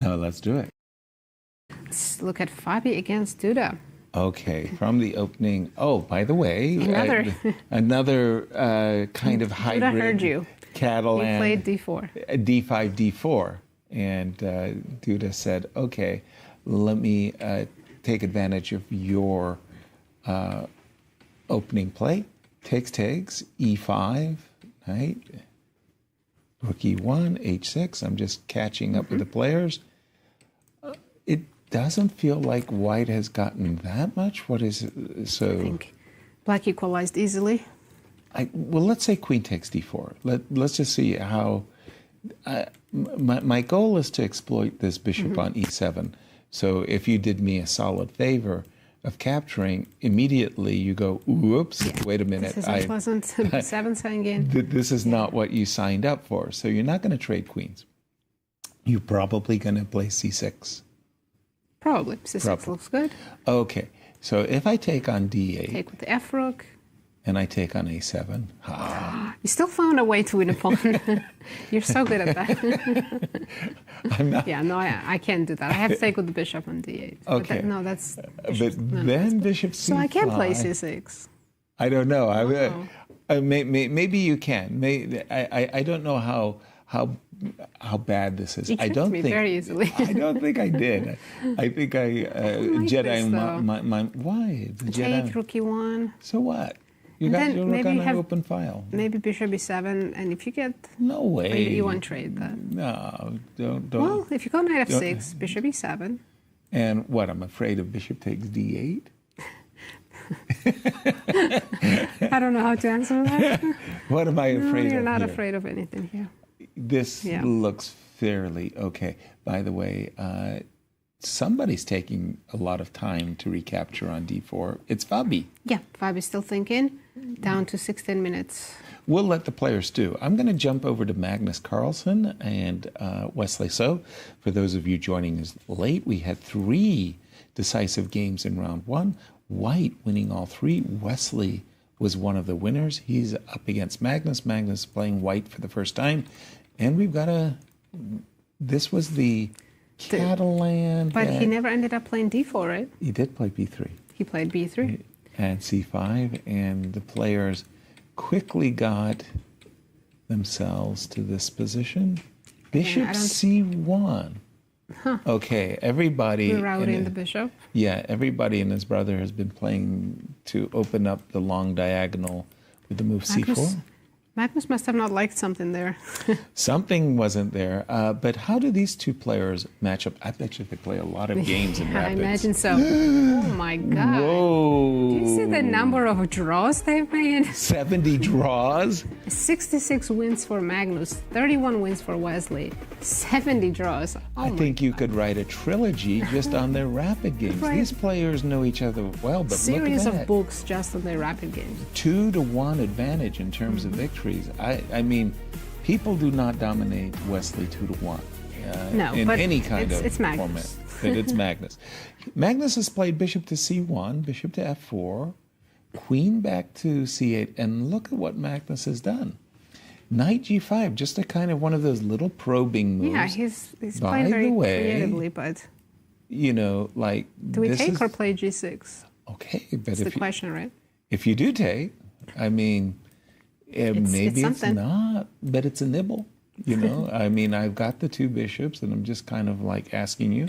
No, let's do it. Let's look at Fabi against Duda. Okay, from the opening. Oh, by the way, another kind of hybrid. Duda heard you. Catalan. He played d4. D5, D4. And Duda said, okay, let me take advantage of your opening play. Takes, E5, right? Rook E1, H6. I'm just catching up with the players. It doesn't feel like white has gotten that much. What is it? So I think black equalized easily. Well, let's say queen takes d4. Let's just see how. My goal is to exploit this bishop on e7. So if you did me a solid favor of capturing, immediately you go, whoops, wait a minute. This is unpleasant. 7 saying again. This is not what you signed up for. So you're not going to trade queens. You're probably going to play c6. Probably. C6 looks good. Okay. So if I take on d8. Take with the f rook. And I take on a7. You still found a way to win a pawn. You're so good at that. I'm not. Yeah, no, I can't do that. I have to take with the bishop on d8. Okay. No, that's... But then bishop c5. So I can't play c6. I don't know. Maybe you can. I don't know how bad this is. I don't think very easily. I don't think I did. I think I Jedi my why the Jedi. Take rook e1. So what? You got your rook on an open file. Maybe bishop e7, and if you get... No way. Maybe you won't trade that. No, don't. Well, if you go knight f6, bishop e7. And what, I'm afraid of bishop takes d8? I don't know how to answer that. What am I afraid of? You're not here? afraid of anything here. This looks fairly okay. By the way, somebody's taking a lot of time to recapture on d4. It's Fabi. Yeah, Fabi's still thinking. Down to 16 minutes. We'll let the players do. I'm going to jump over to Magnus Carlsen and Wesley. So, for those of you joining us late, we had 3 decisive games in round 1. White winning all 3. Wesley was one of the winners. He's up against Magnus. Magnus playing white for the first time. And we've got this was the Catalan. But he never ended up playing d4, right? He did play b3. He played b3. And c5. And the players quickly got themselves to this position. Bishop c1. Huh. Okay, everybody... We're routing the bishop. Yeah, everybody and his brother has been playing to open up the long diagonal with the move c4. Magnus must have not liked something there. Something wasn't there. But how do these two players match up? I bet you they play a lot of games in Rapids. I imagine so. Oh, my God. Whoa. Do you see the number of draws they've made? 70 draws? 66 wins for Magnus, 31 wins for Wesley, 70 draws. Oh, I think you could write a trilogy just on their Rapid games. Right. These players know each other well, but Series look at that. of books just on their Rapid games. 2-1 advantage in terms of victories. I mean, people do not dominate Wesley 2-1 no, in but any kind of it's format. Magnus. But it's Magnus. Magnus has played bishop to c1, bishop to f4, queen back to c8, and look at what Magnus has done. Knight g5, just a kind of one of those little probing moves. Yeah, he's playing very creatively, but... You know, like... Do we take or play g6? Okay, but that's the question, right? If you do take, I mean... maybe it's not, but it's a nibble, you know. I mean, I've got the 2 bishops, and I'm just kind of like asking you.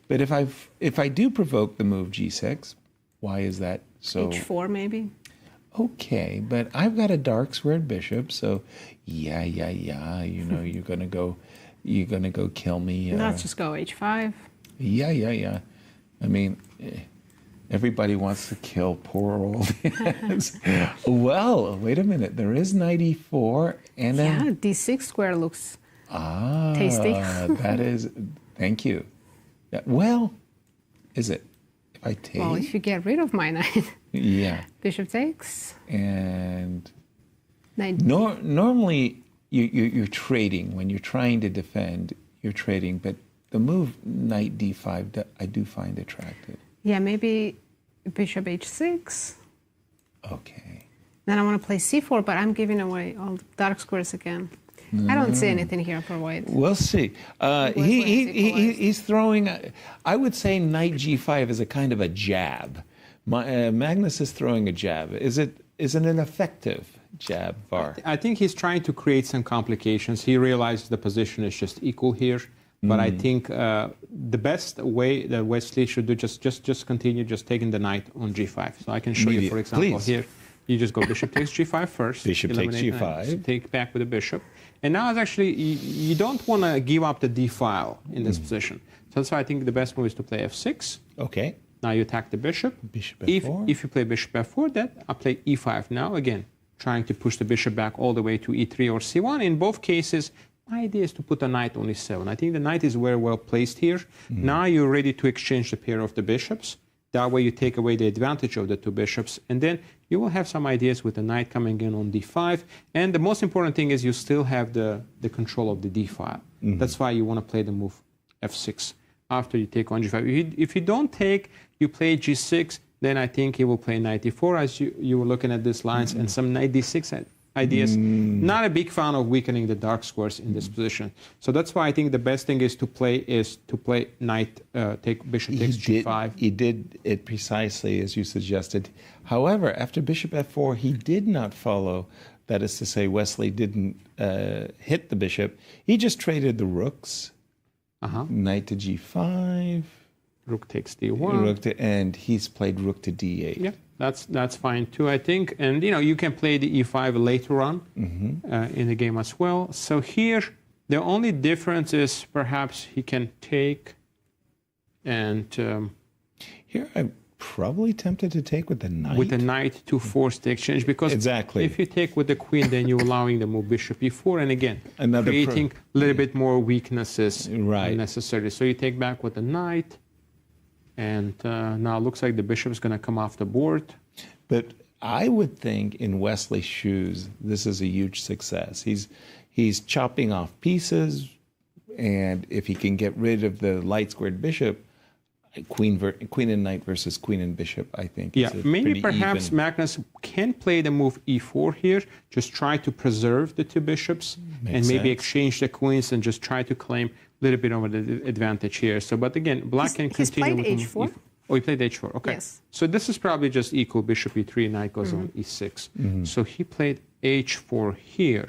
But if I do provoke the move g6, why is that so? h4 maybe. Okay, but I've got a dark squared bishop, so yeah. You know, you're gonna go kill me. Let's just go h5. Yeah. I mean. Everybody wants to kill poor old Well, wait a minute. There is knight e4 and d6 square looks tasty. That is, thank you. Yeah, well, is it? If I take... Well, if you get rid of my knight. Yeah. Bishop takes. And knight. Normally, you're trading. When you're trying to defend, you're trading. But the move knight d5, I do find attractive. Yeah, maybe bishop h6. Okay. Then I want to play c4, but I'm giving away all the dark squares again. I don't see anything here for white. We'll see. He's throwing, I would say knight g5 is a kind of a jab. Magnus is throwing a jab. Is it an effective jab, Var? I think he's trying to create some complications. He realizes the position is just equal here. But I think the best way that Wesley should do just continue just taking the knight on g5. So I can show you, for example, here. You just go bishop takes g5 first. Bishop takes g5. Take back with the bishop. And now it's actually, you don't want to give up the d file in this position. So that's why I think the best move is to play f6. Okay. Now you attack the bishop. Bishop f4. If you play bishop f4, then I play e5 now. Again, trying to push the bishop back all the way to e3 or c1. In both cases, my idea is to put the knight on e7. I think the knight is very well placed here. Now you're ready to exchange the pair of the bishops. That way you take away the advantage of the two bishops. And then you will have some ideas with the knight coming in on d5. And the most important thing is you still have the control of the d file. That's why you want to play the move f6 after you take on g5. If you don't take, you play g6, then I think he will play knight d4 as you were looking at these lines and some knight d6 ideas. Not a big fan of weakening the dark squares in this position. So that's why I think the best thing is to play knight, take bishop takes g5. He did it precisely as you suggested. However, after bishop f4, he did not follow. That is to say, Wesley didn't hit the bishop. He just traded the rooks. Knight to g5. Rook takes d1. And he's played rook to d8. Yeah, that's fine too, I think. And you can play the e5 later on in the game as well. So here, the only difference is perhaps he can take and... here I'm probably tempted to take with the knight. With the knight to force the exchange, because if you take with the queen, then you're allowing the move bishop e4, and again, creating a little bit more weaknesses unnecessarily. So you take back with the knight. And now it looks like the bishop is going to come off the board. But I would think in Wesley's shoes, this is a huge success. He's chopping off pieces, and if he can get rid of the light squared bishop, queen and knight versus queen and bishop, I think. Yeah, maybe perhaps Magnus can play the move e4 here, just try to preserve the two bishops, and maybe exchange the queens and just try to claim a little bit of an advantage here. So, but again, black can continue with h4. Oh, he played h4. Okay. Yes. So this is probably just equal. Bishop e3, knight goes on e6. So he played h4 here.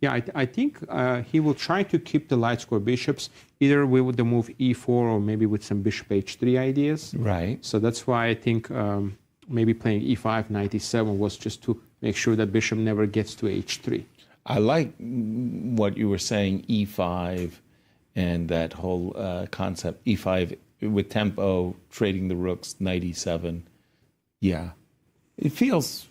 Yeah, I think he will try to keep the light square bishops, either with the move e4 or maybe with some bishop h3 ideas. Right. So that's why I think maybe playing e5, knight e7 was just to make sure that bishop never gets to h3. I like what you were saying, e5, and that whole concept, e5 with tempo, trading the rooks, knight e7. Yeah. It feels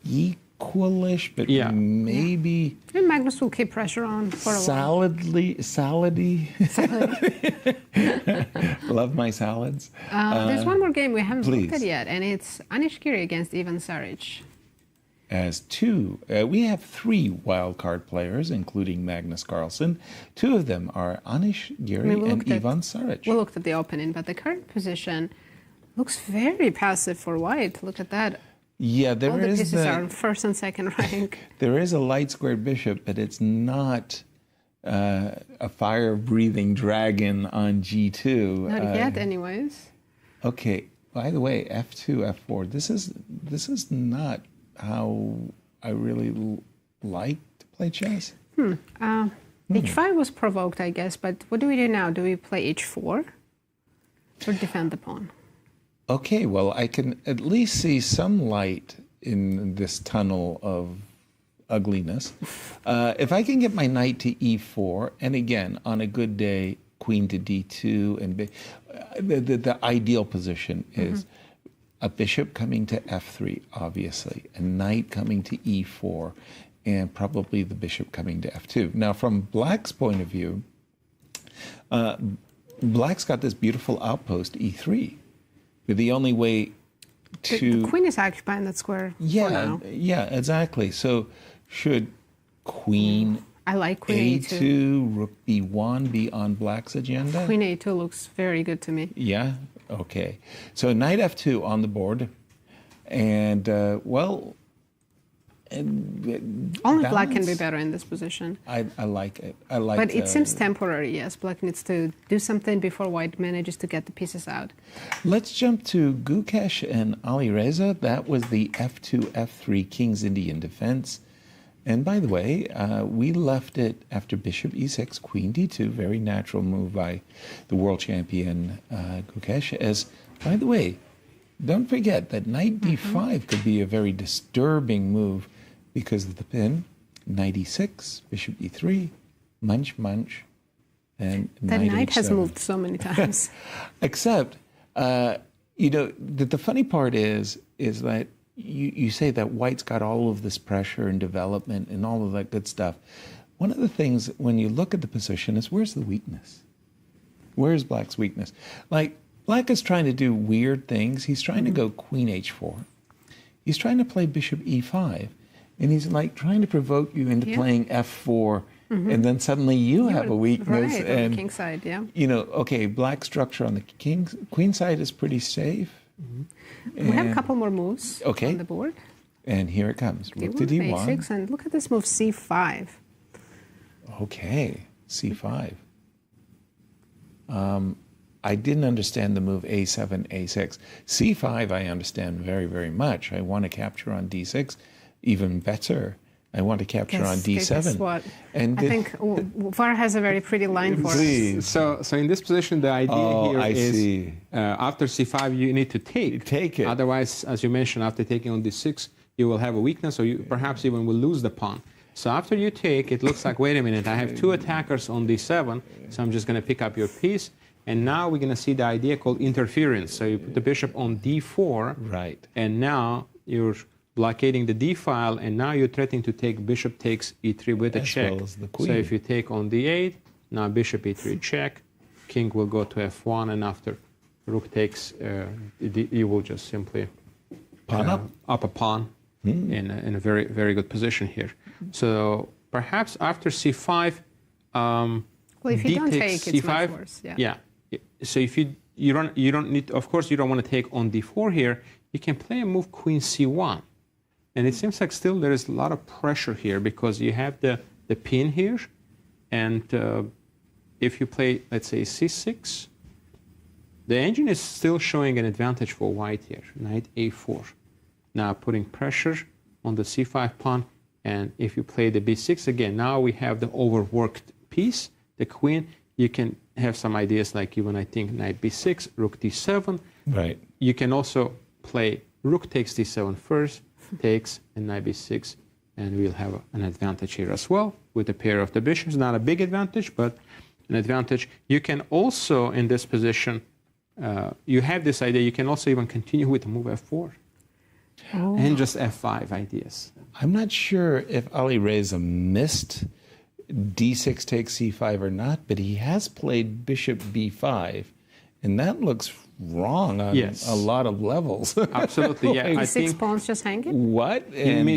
equalish, but maybe... And Magnus will keep pressure on for a while. Salady. Love my salads. There's one more game we haven't looked at please. yet, and it's Anish against Ivan Saric. As two, we have three wildcard players, including Magnus Carlsen. Two of them are Anish Giri and Ivan Saric. We looked at the opening, but the current position looks very passive for white. Look at that. Yeah, All the pieces are in first and second rank. There is a light squared bishop, but it's not a fire-breathing dragon on g2. Not yet, anyways. Okay. By the way, f2, f4. This is not how I really like to play chess. H5 was provoked, I guess, but what do we do now? Do we play h4 or defend the pawn? Okay, well, I can at least see some light in this tunnel of ugliness. If I can get my knight to e4, and again, on a good day, queen to d2, and the ideal position is a bishop coming to f3, obviously, a knight coming to e4, and probably the bishop coming to f2. Now, from black's point of view, black's got this beautiful outpost, e3. The only way to... The queen is occupying that square for now. Yeah, exactly. So should queen... I like queen a2, rook b1 be on black's agenda? Queen a2 looks very good to me. Yeah? Okay. So knight f2 on the board. And, well, Only black can be better in this position. I like it. I like. But it seems temporary. Yes, black needs to do something before white manages to get the pieces out. Let's jump to Gukesh and Alireza. That was the f2, f3 King's Indian defense. And by the way, we left it after bishop e6, queen d2, very natural move by the world champion Gukesh. As, by the way, don't forget that knight d5 could be a very disturbing move because of the pin. Knight e6, bishop e3, munch, munch, and the knight has h7. moved so many times. Except, you know, the funny part is that you say that white's got all of this pressure and development and all of that good stuff. One of the things when you look at the position is where's the weakness? Where's black's weakness? Like, black is trying to do weird things. He's trying to go queen h4. He's trying to play bishop e5. And he's like trying to provoke you into playing f4. And then suddenly you have a weakness. Right, and, on the king side, yeah. You know, okay, black structure on the queen side is pretty safe. We have a couple more moves on the board. And here it comes. Rook to D1, d1. A6, and look at this move, c5. Okay, c5. I didn't understand the move a7, a6. c5 I understand very, very much. I want to capture on d6. Even better, I want to capture on d7. Guess what? And I think VAR has a very pretty line for us. So in this position, the idea here is after c5, you need to take it. Otherwise, as you mentioned, after taking on d6, you will have a weakness, or you perhaps even will lose the pawn. So after you take, it looks like, wait a minute, I have two attackers on d7, so I'm just going to pick up your piece. And now we're going to see the idea called interference. So you put the bishop on d4, right? And now you're blockading the d file, and now you're threatening to take bishop takes e3 with a check. Well as the queen. So if you take on d8, now bishop e3 check, king will go to f1, and after rook takes, you will just simply pawn up a pawn in a very, very good position here. So perhaps after c5, well, if you don't take, it's much worse. Yeah. So if you don't need, of course, you don't want to take on d4 here. You can play a move queen c1. And it seems like still there is a lot of pressure here because you have the pin here. And if you play, let's say, c6, the engine is still showing an advantage for white here, knight a4. Now putting pressure on the c5 pawn. And if you play the b6 again, now we have the overworked piece, the queen. You can have some ideas like even, I think, knight b6, rook d7. Right. You can also play rook takes d7 first, takes, and knight b6, and we'll have an advantage here as well with a pair of the bishops. Not a big advantage, but an advantage. You can also, in this position, you have this idea, you can also even continue with the move f4 and just f5 ideas. I'm not sure if Alireza missed d6 takes c5 or not, but he has played bishop b5, and that looks wrong on a lot of levels. Absolutely, yeah. I think 6 pawns just hanging? What? And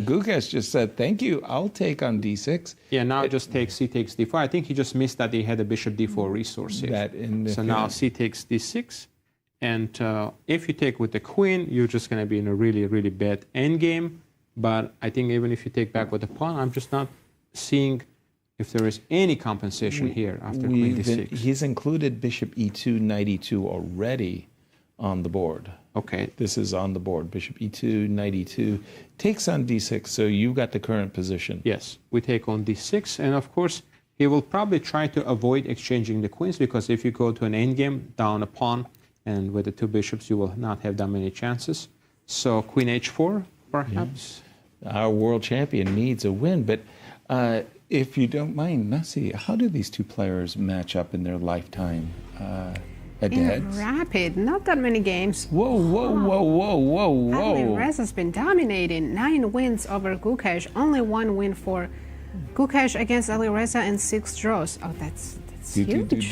Gukesh just said, thank you, I'll take on d6. Yeah, now just takes c takes d4. I think he just missed that he had a bishop d4 resource here. So now c takes d6. And if you take with the queen, you're just going to be in a really, really bad endgame. But I think even if you take back with the pawn, I'm just not seeing if there is any compensation here after queen d6. He's included bishop e2, knight e2 already on the board. Okay. This is on the board. Bishop e2, knight e2, takes on d6, so you got the current position. Yes, we take on d6, and of course, he will probably try to avoid exchanging the queens, because if you go to an endgame, down a pawn, and with the two bishops, you will not have that many chances. So queen h4, perhaps. Our world champion needs a win, but if you don't mind, Nasi, how do these two players match up in their lifetime head-to-heads? In rapid, not that many games. Whoa, whoa, whoa, whoa, whoa, whoa. Alireza's been dominating. 9 wins over Gukesh. Only 1 win for Gukesh against Alireza and 6 draws. Oh, that's huge.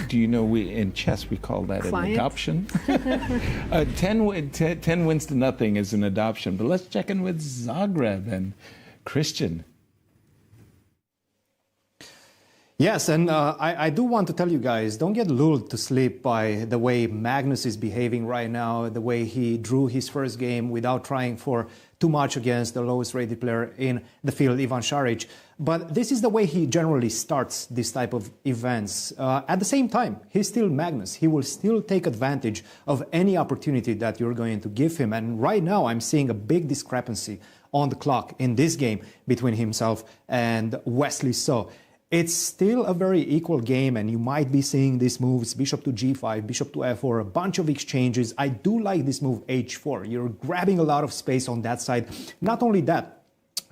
Do you know, in chess we call that an adoption? 10 wins to nothing is an adoption. But let's check in with Zagreb and Christian. Yes, and I do want to tell you guys, don't get lulled to sleep by the way Magnus is behaving right now, the way he drew his first game without trying for too much against the lowest rated player in the field, Ivan Šarić. But this is the way he generally starts this type of events. At the same time, he's still Magnus. He will still take advantage of any opportunity that you're going to give him. And right now, I'm seeing a big discrepancy on the clock in this game between himself and Wesley So. It's still a very equal game, and you might be seeing these moves, bishop to g5, bishop to f4, a bunch of exchanges. I do like this move h4. You're grabbing a lot of space on that side. Not only that,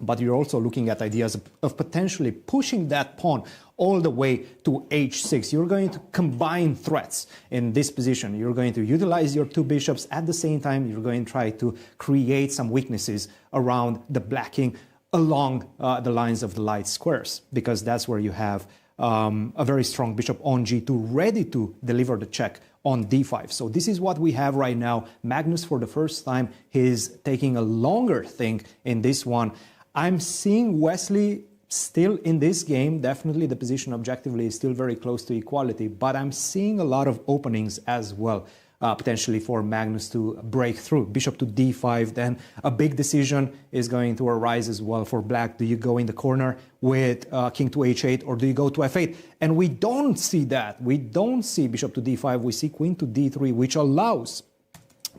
but you're also looking at ideas of potentially pushing that pawn all the way to h6. You're going to combine threats in this position. You're going to utilize your two bishops. At the same time, you're going to try to create some weaknesses around the black king along the lines of the light squares, because that's where you have a very strong bishop on g2 ready to deliver the check on d5. So this is what we have right now. Magnus, for the first time, he's taking a longer think in this one. I'm seeing Wesley still in this game. Definitely the position objectively is still very close to equality, but I'm seeing a lot of openings as well. Potentially for Magnus to break through. Bishop to d5, then a big decision is going to arise as well for black. Do you go in the corner with king to h8, or do you go to f8? And we don't see that. We don't see bishop to d5. We see queen to d3, which allows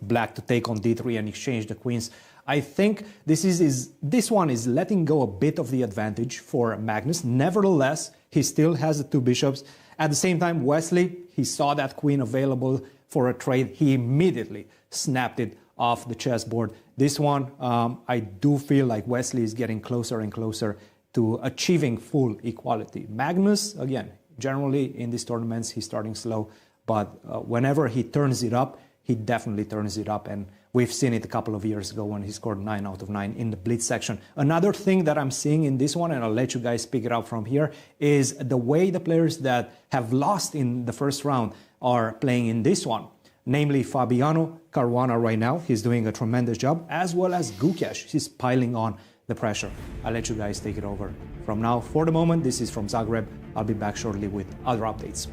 black to take on d3 and exchange the queens. I think this one is letting go a bit of the advantage for Magnus. Nevertheless, he still has the two bishops. At the same time, Wesley, he saw that queen available for a trade. He immediately snapped it off the chessboard. This one, I do feel like Wesley is getting closer and closer to achieving full equality. Magnus, again, generally in these tournaments, he's starting slow, but whenever he turns it up, he definitely turns it up. And we've seen it a couple of years ago when he scored 9 out of 9 in the Blitz section. Another thing that I'm seeing in this one, and I'll let you guys pick it up from here, is the way the players that have lost in the first round are playing in this one. Namely, Fabiano Caruana right now. He's doing a tremendous job, as well as Gukesh. He's piling on the pressure. I'll let you guys take it over from now. For the moment, this is from Zagreb. I'll be back shortly with other updates.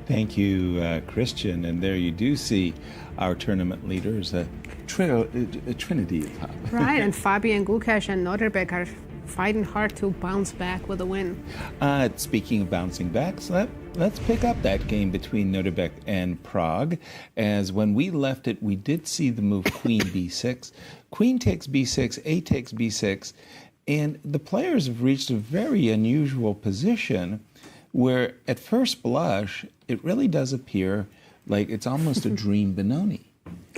Thank you, Christian. And there you do see our tournament leaders, a trinity atop. Right, and Fabi and Gukesh and Noterbeck are fighting hard to bounce back with a win. Speaking of bouncing back, so let's pick up that game between Noterbeck and Prague, as when we left it, we did see the move queen b6. Queen takes b6, a takes b6, and the players have reached a very unusual position where at first blush, it really does appear like it's almost a dream Benoni.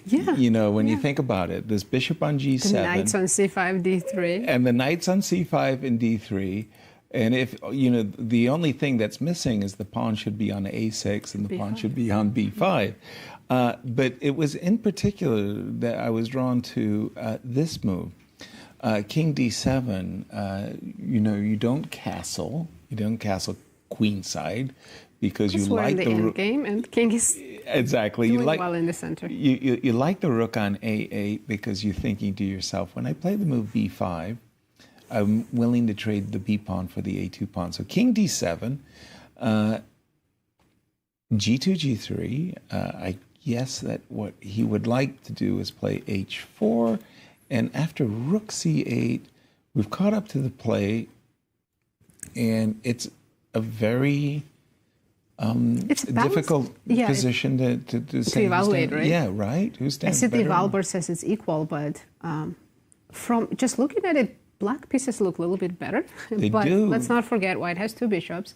Yeah. You know, when you think about it, this bishop on g7. The knights on c5, d3. And the knights on c5 and d3. And if, you know, the only thing that's missing is the pawn should be on a6 and the pawn should be on b5. But it was in particular that I was drawn to this move. King d7, you know, you don't castle queenside because you like the end game, and king is exactly doing you like well in the center. You like the rook on a8 because you're thinking to yourself, when I play the move b5, I'm willing to trade the b pawn for the a2 pawn. So king d7, g2 g3. I guess that what he would like to do is play h4, and after rook c8, we've caught up to the play, and it's a very it's a difficult position to say evaluate, right? Yeah, right. Who stands better? Valber says it's equal, but from just looking at it, black pieces look a little bit better. They but do. Let's not forget, white has two bishops.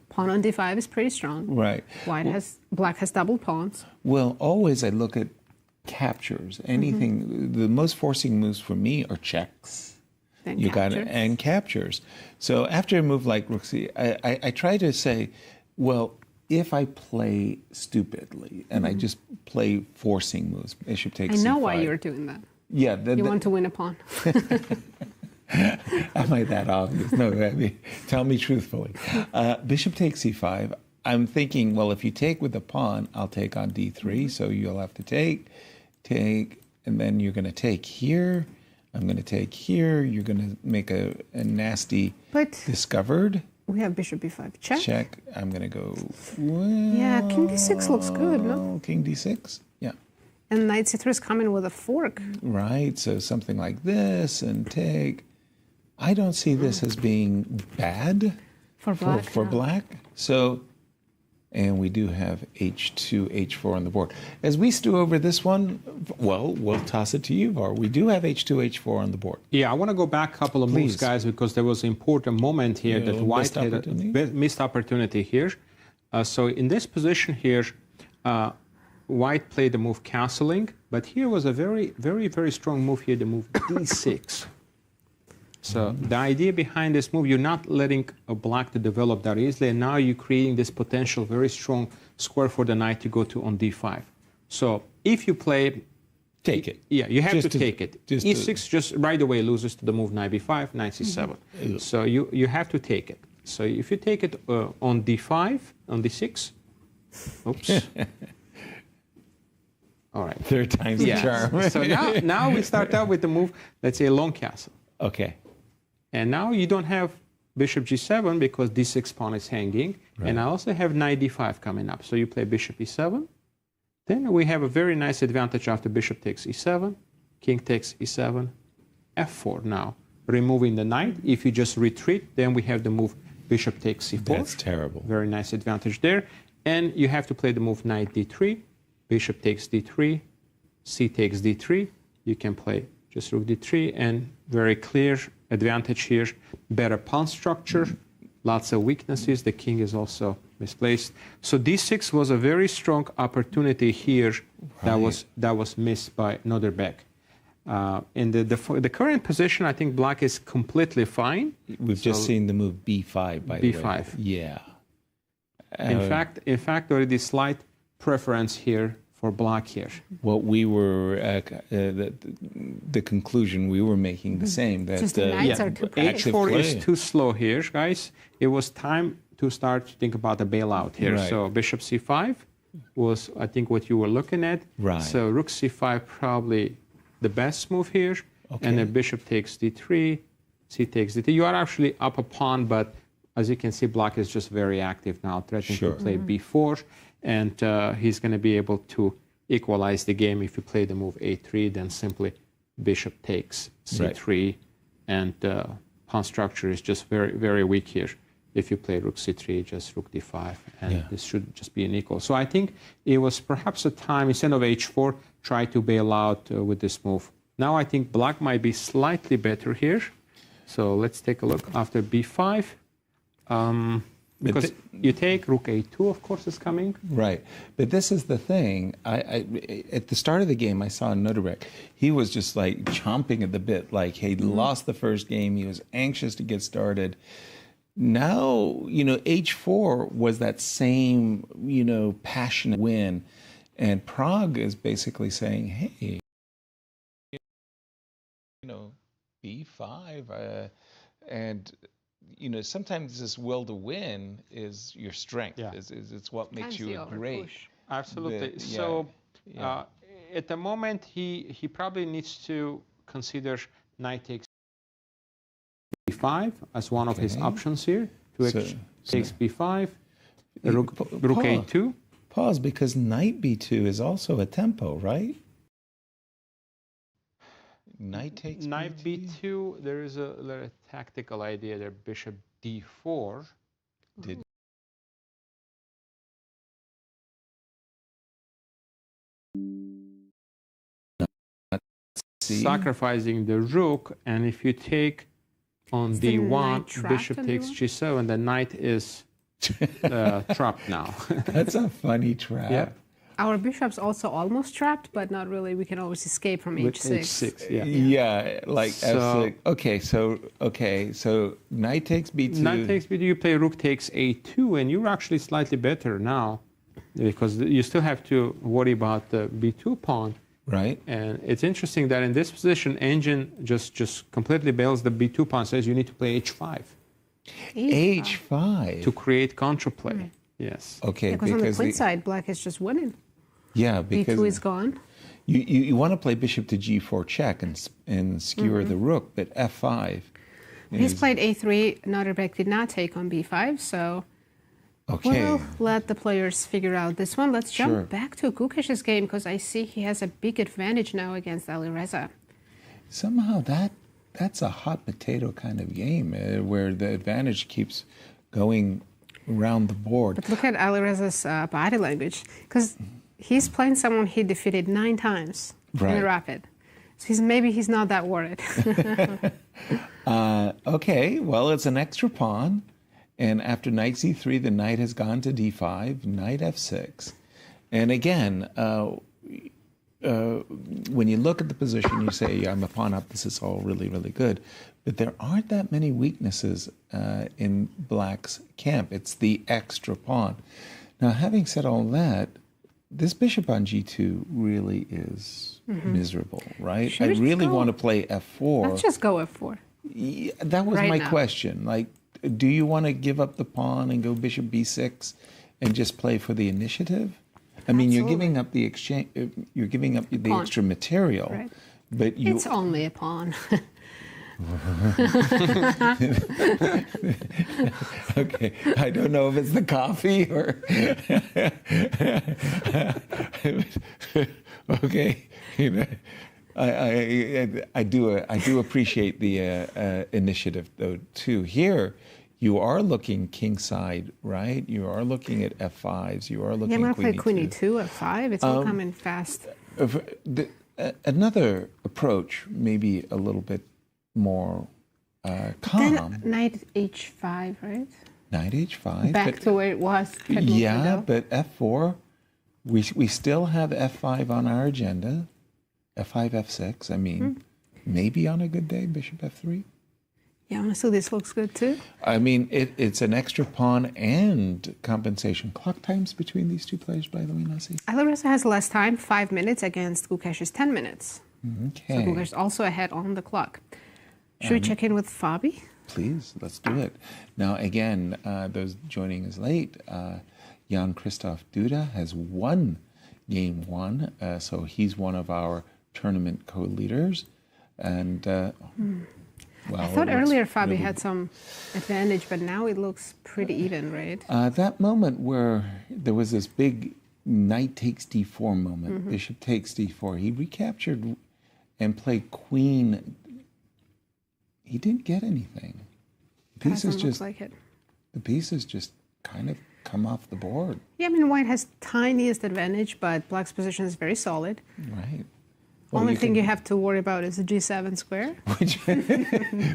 Pawn on d5 is pretty strong. Right. Black has double pawns. Well, always I look at captures. Anything. The most forcing moves for me are checks. Then you captures. got it, and captures. So after a move like rook c, I try to say, well, if I play stupidly and I just play forcing moves, bishop takes c5. I know why you're doing that. Yeah. You want to win a pawn. Am I that obvious? No, I mean, tell me truthfully. Bishop takes c5. I'm thinking, well, if you take with the pawn, I'll take on d3, so you'll have to take, and then you're going to take here. I'm going to take here. You're going to make a nasty discovered. We have bishop b5. Check. Check. I'm going to go, well, yeah, king d6 looks good, no? King d6? Yeah. And knight c3 is coming with a fork. Right, so something like this and take. I don't see this as being bad For black. for no. black. So, and we do have h2, h4 on the board. As we stew over this one, well, we'll toss it to you, Var. We do have h2, h4 on the board. Yeah, I want to go back a couple of moves, Please. guys, because there was an important moment here that White missed had opportunity? a missed opportunity here. So in this position here, White played the move castling, but here was a very, very, very strong move here, the move d6. So the idea behind this move, you're not letting a black to develop that easily, and now you're creating this potential very strong square for the knight to go to on d5. So if you play, Take it. yeah, you have Just to take it. just e6 just right away loses to the move knight b5, knight c7. So you have to take it. So if you take it on d5, on d6, oops. All right. Third time's the charm. So now we start out with the move, let's say a long castle. Okay. And now you don't have bishop g7 because d6 pawn is hanging. Right. And I also have knight d5 coming up. So you play bishop e7. Then we have a very nice advantage after bishop takes e7, king takes e7, f4 now, removing the knight. If you just retreat, then we have the move bishop takes c4. That's terrible. Very nice advantage there. And you have to play the move knight d3, bishop takes d3, c takes d3. You can play just rook d3, and very clear advantage here. Better pawn structure, lots of weaknesses. The king is also misplaced. So d6 was a very strong opportunity here that was missed by Noderbeck. In the current position, I think black is completely fine. We've just seen the move b5, by the way. b5. Yeah. In fact, already slight preference here for black here. What we were, the conclusion we were making the same. That Just the knights are too pretty. active h4 play. is too slow here, guys. It was time to start to think about the bailout here. Right. So bishop c5 was, I think, what you were looking at. Right. So rook c5 probably the best move here. Okay. And then bishop takes d3, c takes d3. You are actually up a pawn, but as you can see, black is just very active now, threatening Sure. to play b4. And he's going to be able to equalize the game if you play the move a3, then simply bishop takes c3. Right. And pawn structure is just very, very weak here. If you play rook c3, just rook d5, and this should just be an equal. So I think it was perhaps a time, instead of h4, try to bail out with this move. Now I think black might be slightly better here. So let's take a look after b5. Because you take rook a2, of course, is coming. Right. But this is the thing. At the start of the game, I saw Noderbeck. He was just like chomping at the bit, like he'd lost the first game. He was anxious to get started. Now, h4 was that same, passionate win. And Prague is basically saying, hey, b5, and sometimes this will to win is your strength. Yeah. It's what makes Times you the great. overpush. Absolutely. But, So yeah. at the moment, he probably needs to consider knight takes b5 as one of his Okay. options here. Takes b5, rook Pause. a2. Pause, because knight b2 is also a tempo, right? Knight takes Knight b2. b2, there is a little tactical idea there. Bishop d4. Did see? Sacrificing the rook, and if you take on Is the knight d1, trapped bishop on takes d1? g7, the knight is trapped now. That's a funny trap. Yeah. Our bishop's also almost trapped, but not really. We can always escape from With h6. h6, yeah. Yeah, like So- f6. Okay, so knight takes b2. Knight takes b2, you play rook takes a2, and you're actually slightly better now because you still have to worry about the b2 pawn. Right. And it's interesting that in this position, engine just completely bails the b2 pawn, says you need to play h5 h5. to create counterplay. Yes. Okay, Because on the queen the- side, black is just winning. yeah, because b2 is gone. you want to play bishop to g4 check and skewer the rook, but f5. He's is- played a3. Noderbeck did not take on b5, so Okay. We'll let the players figure out this one. Let's jump Sure. back to Gukesh's game because I see he has a big advantage now against Alireza. Somehow that's a hot potato kind of game where the advantage keeps going around the board. But look at Alireza's body language because he's playing someone he defeated 9 times in Right. the rapid. So maybe he's not that worried. Okay, well, it's an extra pawn. And after knight c3, the knight has gone to d5, knight f6. And again, when you look at the position, you say, I'm a pawn up, this is all really, really good. But there aren't that many weaknesses in Black's camp. It's the extra pawn. Now, having said all that, this bishop on g2 really is miserable, right? Should I we really go- want to play f4. Let's just go f4. Yeah, that was Right my now. question. Like, do you want to give up the pawn and go bishop b6 and just play for the initiative? I mean, you're Absolutely. giving up the exchange. You're giving up the Pawn. extra material, Right. but you. It's only a pawn. Okay, I don't know if it's the coffee or. Okay, you know, I do appreciate the initiative though too. Here, you are looking kingside, right? You are looking at f5s. You are looking. Yeah, I'm going to play queen e2. e2, f5. It's all coming fast. Another approach, maybe a little bit more calm. Then knight h5, right? Knight h5. Back but- to where it was. yeah, but f4, we still have f5 on our agenda. f5, f6. I mean, maybe on a good day, bishop f3. Yeah, honestly, this looks good too. I mean, it's an extra pawn and compensation. Clock times between these two players, by the way, Nasi. Alireza has less time, 5 minutes against Gukesh's 10 minutes. Okay. So Gukesh also ahead on the clock. Should we check in with Fabi? Please, let's do it. Now, again, those joining us late, Jan Christoph Duda has won game 1, so he's one of our tournament co-leaders. And, well, I thought it looks earlier Fabi really- had some advantage, but now it looks pretty even, right? that moment where there was this big knight takes d4 moment, bishop takes d4, he recaptured and played queen. He didn't get anything. The pieces Doesn't look just like it. the pieces just kind of come off the board, Yeah, I mean, white has tiniest advantage, but black's position is very solid. right? Only thing can- you have to worry about is the g7 square.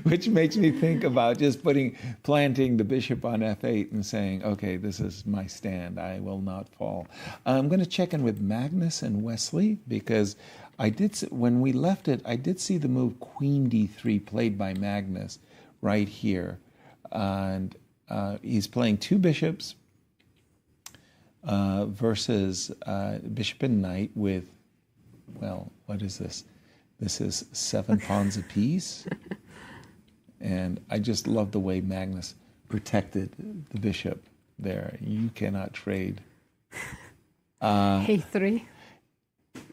which makes me think about just planting the bishop on f8 and saying, okay, this is my stand. I will not fall. I'm going to check in with Magnus and Wesley because when we left it, I did see the move queen d3 played by Magnus right here. And he's playing 2 bishops versus bishop and knight with, well, what is this? This is 7 pawns apiece. And I just love the way Magnus protected the bishop there. You cannot trade. a3.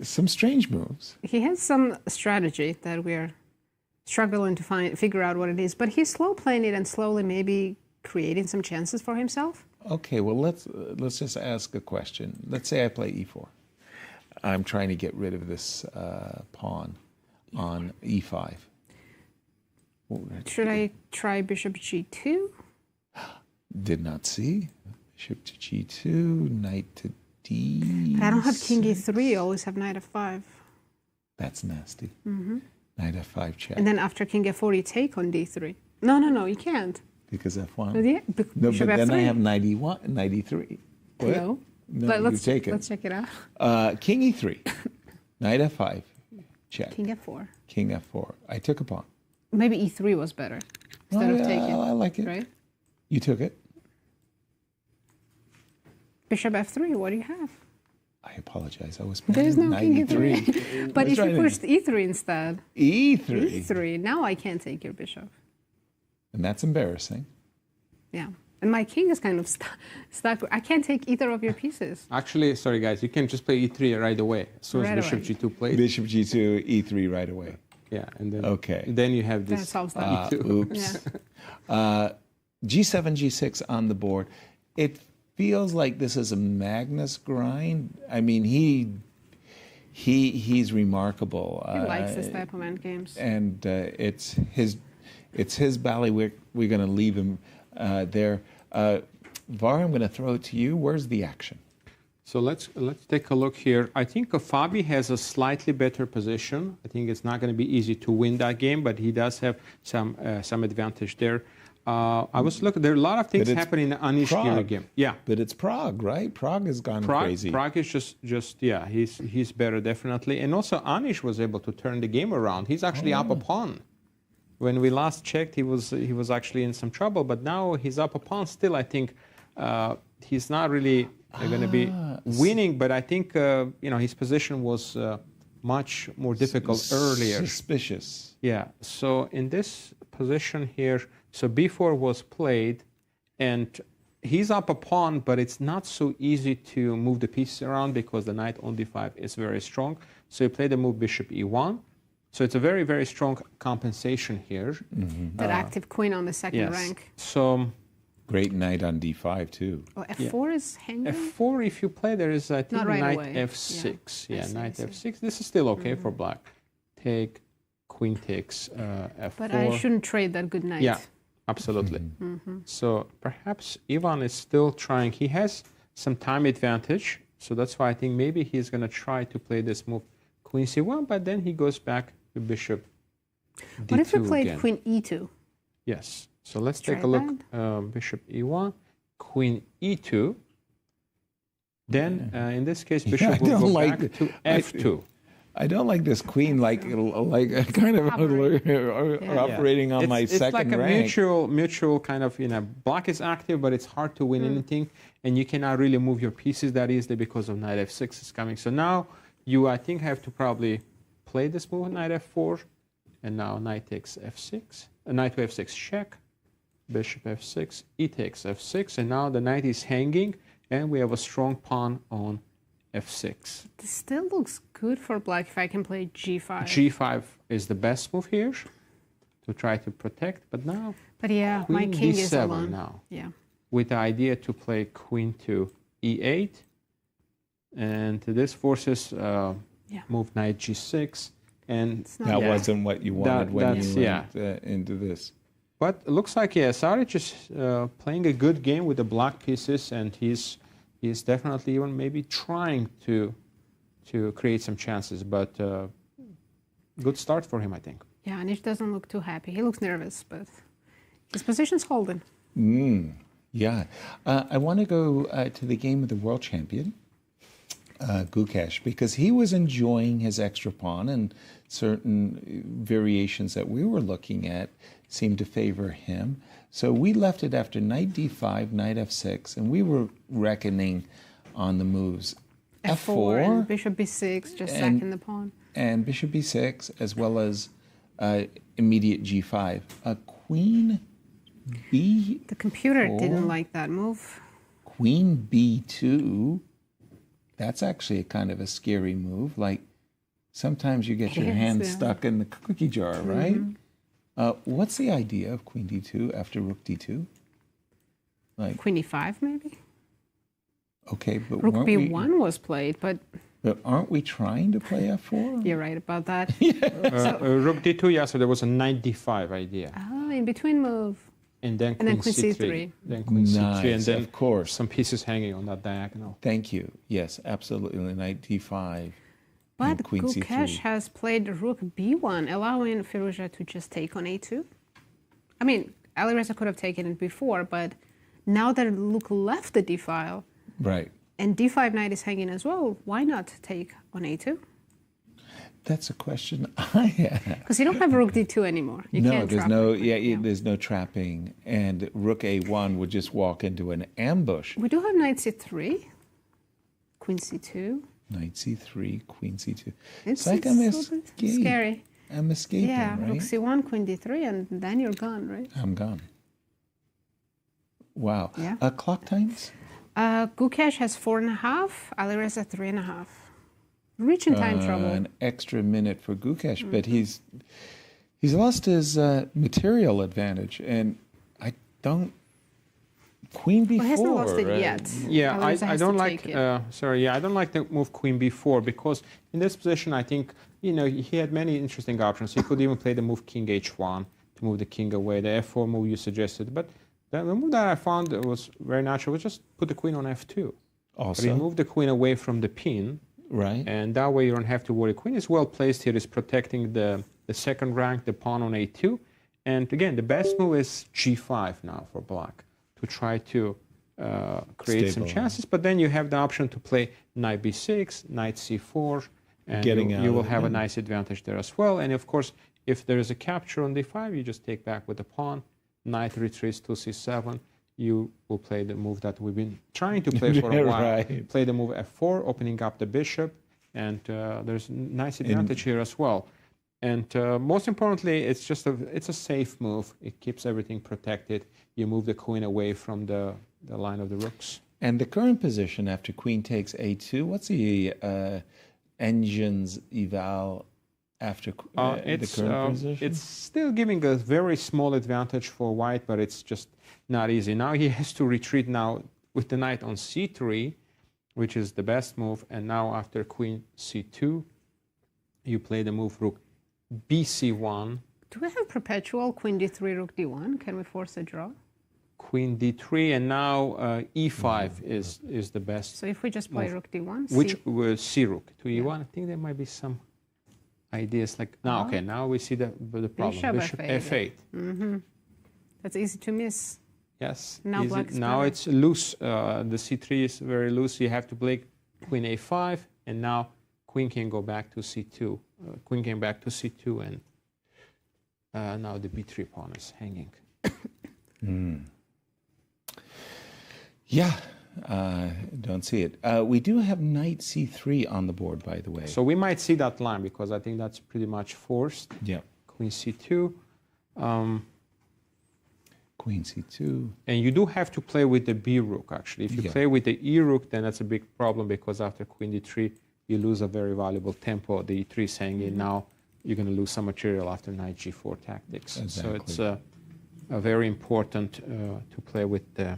Some strange moves. He has some strategy that we're struggling to figure out what it is, but he's slow playing it and slowly maybe creating some chances for himself. Okay, well, let's just ask a question. Let's say I play e4. I'm trying to get rid of this pawn on e5. Should I try bishop g2? Did not see. Bishop to g2, knight to d. But I don't have king e3. I always have knight f5. That's nasty. Knight f5 check. And then after king f4, you take on d3. No, you can't. Because f1. Yeah, No, bishop but then f3. I have knight e1, knight e3. What? No. No, But you take it. Let's check it out. King e3, knight f5, check. King f4. King f4. I took a pawn. Maybe e3 was better instead of taking. I like it. Right? You took it. Bishop f3. What do you have? I apologize. I was There's playing no knight king e3. But was if you trying to- pushed e3 instead, e3, e3. Now I can't take your bishop. and that's embarrassing. Yeah. And my king is kind of stuck. I can't take either of your pieces. Actually, sorry guys, you can just play e3 right away. As soon as Right bishop away. g2 plays. Bishop g2, e3 right away. Yeah, and then Okay. then you have That this solves that. e2. Oops. Yeah. G7, G6 on the board. It feels like this is a Magnus grind. I mean, he's remarkable. He likes this type of end games. And it's his bailiwick. We're going to leave him there. Var, I'm going to throw it to you. Where's the action? So let's take a look here. I think Fabi has a slightly better position. I think it's not going to be easy to win that game, but he does have some advantage there. I was looking. There are a lot of things happening in the Anish game. Yeah, but it's Prague, right? Prague has gone crazy. Prague is just yeah. He's better definitely, and also Anish was able to turn the game around. He's actually up a pawn. When we last checked, he was actually in some trouble, but now he's up a pawn. Still, I think he's not really going to be winning. But I think his position was much more difficult earlier. Suspicious. Yeah. So in this position here. So b4 was played, and he's up a pawn, but it's not so easy to move the pieces around because the knight on d5 is very strong. So he played the move bishop e1. So it's a very, very strong compensation here. Mm-hmm. That active queen on the second rank. So great knight on d5 too. Oh, f4 is hanging? f4, if you play, there is, I think, right knight away. f6. Yeah, I knight see. f6. This is still okay for black. Take, queen takes f4. But I shouldn't trade that good knight. Yeah. Absolutely. So perhaps Ivan is still trying. He has some time advantage. So that's why I think maybe he's going to try to play this move queen c1, but then he goes back to bishop d2 What if we played again. queen e2? Yes. So let's take a look. Bishop e1, queen e2. Then in this case, bishop will go back to f2. I don't like this queen like kind of operating on my second rank. It's like a mutual kind of, black is active, but it's hard to win anything, and you cannot really move your pieces that easily because of knight f6 is coming. So now you, I think, have to probably play this move, knight f4, and now knight takes f6, knight to f6 check, bishop f6, e takes f6, and now the knight is hanging, and we have a strong pawn on f6. This still looks good for black if I can play g5. g5 is the best move here to try to protect, but now But yeah, my queen king is d7 alone. now. Yeah. With the idea to play queen to e8, and this forces move knight g6, and that wasn't what you wanted when you went into this. But it looks like Saric is playing a good game with the black pieces, and he's definitely even maybe trying to create some chances, but good start for him, I think. Yeah, Anish doesn't look too happy. He looks nervous, but his position's holding. Yeah. I want to go to the game of the world champion, Gukesh, because he was enjoying his extra pawn, and certain variations that we were looking at seemed to favor him. So we left it after knight d5, knight f6, and we were reckoning on the moves f4 and bishop b6, just sacking the pawn. And bishop b6, as well as immediate g5. Queen b... The computer didn't like that move. Queen b2, that's actually a kind of a scary move. Like, sometimes you get your hand stuck in the cookie jar, right? What's the idea of queen d2 after rook d2? Like queen e5, maybe? Okay, but rook b1 was played, but aren't we trying to play f4? You're right about that. Rook d2, yeah, so there was a knight d5 idea. Oh, in between move. And then queen c3. Then queen c3, and then of course some pieces hanging on that diagonal. Thank you. Yes, absolutely. Knight d5. But queen Gukesh has played rook b1, allowing Firouzja to just take on a2. I mean, Alireza could have taken it before, but now that Luke left the d-file, right, and d5 knight is hanging as well, why not take on a2? That's a question I have. Because you don't have rook d2 anymore. You can't there's trap no, it. there's no trapping, and rook a1 would just walk into an ambush. We do have knight c3, queen c2. Knight c3, queen c2. It's like I'm escaping. Scary. I'm escaping, yeah, right? rook c1, queen d3, and then you're gone, right? I'm gone. Wow. Yeah. Clock times? Gukesh has 4.5, Alireza 3.5. Rich in time trouble. An extra minute for Gukesh, but he's lost his material advantage, and I don't Queen b4. Well, he hasn't lost it right? yet. Yeah, Alireza I has don't to like. take it. Sorry, yeah, I don't like the move Queen b4 because in this position, I think he had many interesting options. He could even play the move King h1 to move the king away. The f4 move you suggested, but the move that I found was very natural was just put the queen on f2. Also, Remove the queen away from the pin, right? and that way you don't have to worry. Queen is well placed here. Is protecting the second rank, the pawn on a2, and again, the best move is g5 now for black to try to create some chances, but then you have the option to play knight b6, knight c4, and you will have a nice advantage there as well. And of course, if there is a capture on d5, you just take back with the pawn, knight retreats to c7. You will play the move that we've been trying to play for a while. Right. Play the move f4, opening up the bishop, and there's a nice advantage here as well. And most importantly, it's a safe move. It keeps everything protected. You move the queen away from the line of the rooks. And the current position after queen takes a2, what's the engine's eval after the current position? It's still giving a very small advantage for white, but it's just not easy. Now he has to retreat now with the knight on c3, which is the best move. And now after queen c2, you play the move rook bc1. Do we have perpetual queen d3, rook d1? Can we force a draw? Queen d3, and now e5 is the best. So if we just play move. rook d1, Which will c rook to e1. I think there might be some ideas like now. Oh. Okay, now we see the problem. Bishop f8. Mm-hmm. That's easy to miss. Yes. Now easy. black's Now better. it's loose. The c3 is very loose. You have to play queen a5, and now queen can go back to c2. Queen came back to c2, and now the b3 pawn is hanging. Yeah, don't see it. We do have knight c3 on the board, by the way. So we might see that line because I think that's pretty much forced. Yeah. Queen c2. Queen c2. And you do have to play with the b rook, actually. If you play with the e rook, then that's a big problem because after queen d3, you lose a very valuable tempo. The e3 is hanging. Now you're going to lose some material after knight g4 tactics. Exactly. So it's a very important to play with the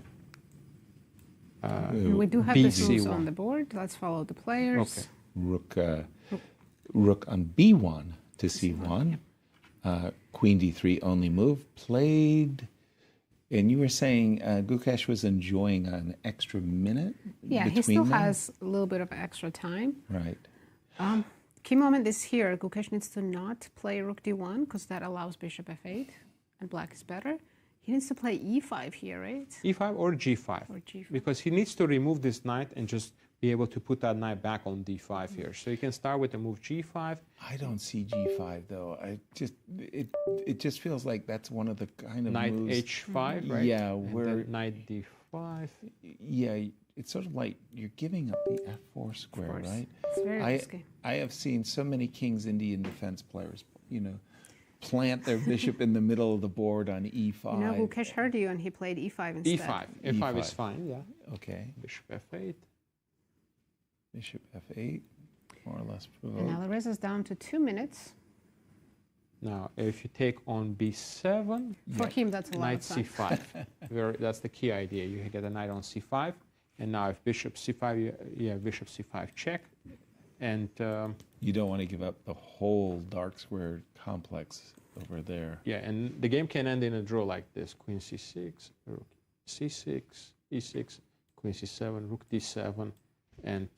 We do have the moves BC1. on the board. Let's follow the players. Okay. Rook on b1 to c1. Queen d3 only move. Played. And you were saying Gukesh was enjoying an extra minute Yeah, he between still them? has a little bit of extra time. Right. Key moment is here. Gukesh needs to not play rook d1 because that allows bishop f8, and black is better. He needs to play e5 here, right? e5 or g5. Or g5. Because he needs to remove this knight and just be able to put that knight back on d5 here. So you can start with the move g5. I don't see g5 though. It just feels like that's one of the kind of Knight moves. h5, right? Yeah, And where then knight d5. yeah, it's sort of like you're giving up the f4 square, course. right? It's very risky. I have seen so many King's Indian defense players, plant their bishop in the middle of the board on e5. Gukesh heard you and he played e5 instead. e5. f5 is fine, yeah. Okay, Bishop f8. bishop f8, more or less And provoked. Alireza's down to 2 minutes. Now, if you take on b7, For him, that's a lot knight of fun. c5. That's the key idea. You get a knight on c5, and now if bishop c5, you have bishop c5 check, and You don't want to give up the whole dark square complex over there. yeah, and the game can end in a draw like this: queen c6, rook c6, e6, queen c7, rook d7, and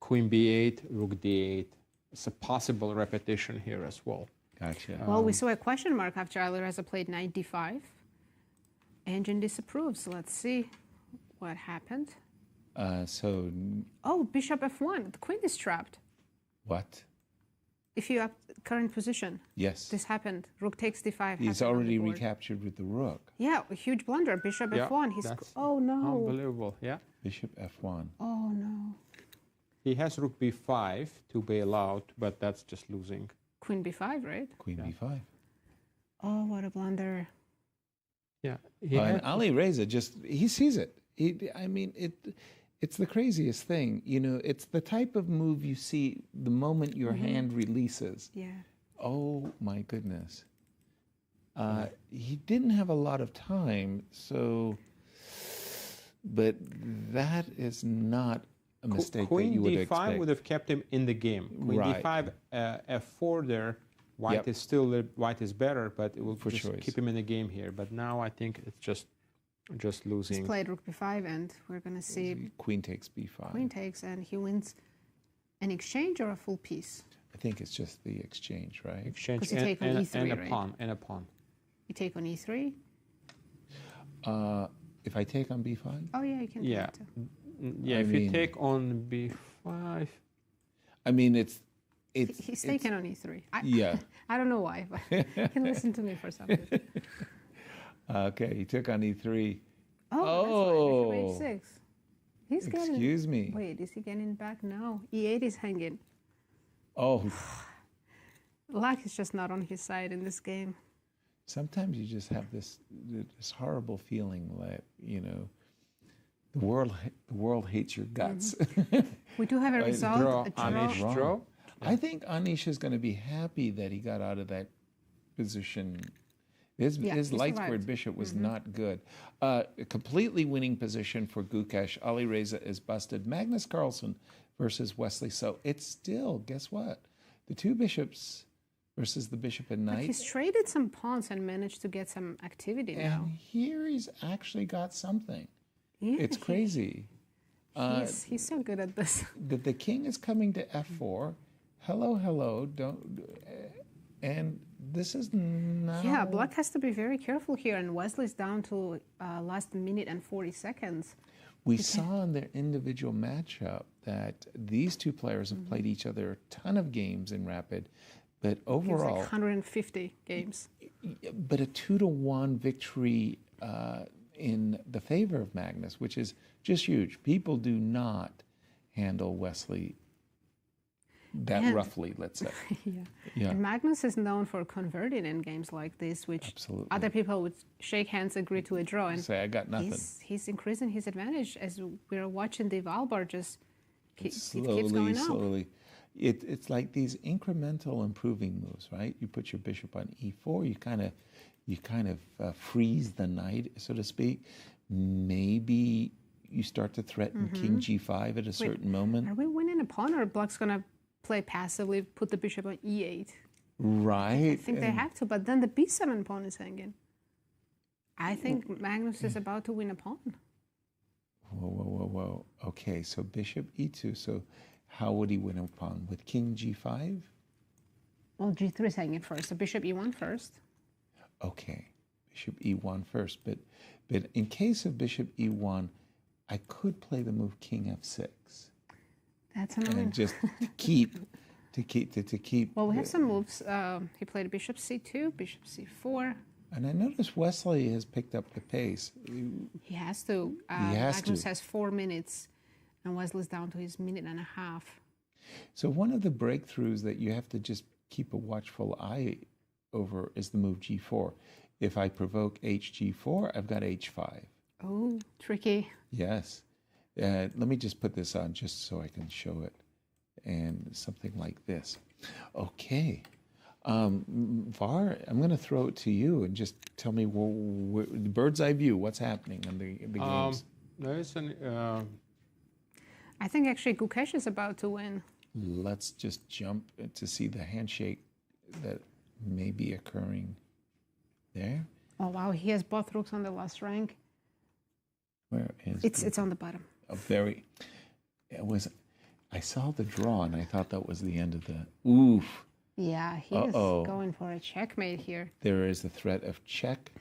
queen b8, rook d8. It's a possible repetition here as well. Gotcha. Well, we saw a question mark after Alireza played knight d5. Engine disapproves. Let's see what happened. So Oh, bishop f1. The queen is trapped. what? If you have current position, Yes. this happened. Rook takes d5. He's happened on the already board. recaptured with the rook. Yeah, a huge blunder. Bishop Yeah, f1. that's Oh no. Unbelievable, yeah. Bishop f1. Oh no. He has rook b5 to bail out, but that's just losing. Queen b5, right? Queen b5. Oh, what a blunder. Yeah. And Alireza he sees it. It's the craziest thing. It's the type of move you see the moment your hand releases. Yeah. Oh my goodness. He didn't have a lot of time, so but that is not a mistake that Queen you would d5 expect. would have kept him in the game. Queen Right. d5, f4 there. White Yep. is still white is better, but it will For just choice. keep him in the game here. But now I think it's just He's losing. played rook b5, and we're going to see Queen takes b5. queen takes, and he wins an exchange or a full piece. I think it's just the exchange, right? Exchange 'Cause you and, take on and, E3, and a right? pawn and a pawn. You take on e3. If I take on b5, Oh yeah, you can do Yeah. that too. Yeah, I if mean- you take on b5, I mean it's He's taken on e3. Yeah. I don't know why, but you can listen to me for something. okay. He took on e3. Oh, Oh. that's right. Bishop h6. He's getting. Excuse me. Wait, is he getting back? No. e8 is hanging. Oh, Luck is just not on his side in this game. sometimes you just have this horrible feeling that the world hates your guts. We do have a result. draw. A draw. Anish Wrong. draw. I think Anish is going to be happy that he got out of that position. His Yeah, he light survived. squared bishop was not good. A completely winning position for Gukesh. Ali Reza is busted. Magnus Carlsen versus Wesley. So it's still, guess what? The two bishops versus the bishop and But knight. he's traded some pawns and managed to get some activity now. And here he's actually got something. Yeah, It's crazy. He's so good at this. The king is coming to f4. Hello, hello. And this is now. Yeah, Black has to be very careful here, and Wesley's down to last minute and 40 seconds. We saw in their individual matchup that these two players have played each other a ton of games in Rapid, but He was like overall, 150 games. but a 2-1 victory in the favor of Magnus, which is just huge. People do not handle Wesley that And- roughly, let's say. Yeah. Yeah. And Magnus is known for converting in games like this, which Absolutely. other people would shake hands, agree to a draw. And Say, I got nothing. he's increasing his advantage as we're watching the Valbar just it Slowly, keeps going up. slowly. It's like these incremental improving moves, right? You put your bishop on e4. You kind of freeze the knight, so to speak. Maybe you start to threaten king g5 at a certain moment. Are we winning a pawn, or Black's gonna play passively, put the bishop on e8? Right. I think they have to, but then the b7 pawn is hanging. I think Magnus is about to win a pawn. Whoa. Okay, so bishop e2. So how would he win a pawn? With king g5? Well, g3 is hanging first, so bishop e1 first. Okay, bishop e1 first. But in case of bishop e1, I could play the move king f6. That's annoying. And just to keep. Well, we have some moves. He played bishop c2, bishop c4. And I noticed Wesley has picked up the pace. He has to. has Magnus to. has 4 minutes, and Wesley's down to his minute and a half. So one of the breakthroughs that you have to just keep a watchful eye over is the move g4. If I provoke hg4, I've got h5. Oh, tricky. Yes. Let me just put this on just so I can show it. And something like this. Okay. Var, I'm going to throw it to you and just tell me the bird's eye view, what's happening in the games. There is an. I think actually Gukesh is about to win. Let's just jump to see the handshake that may be occurring there. Oh wow, he has both rooks on the last rank. Where is It's on the bottom. I saw the draw and I thought that was the end of the oof. Yeah, he is going for a checkmate here. There is the threat of check,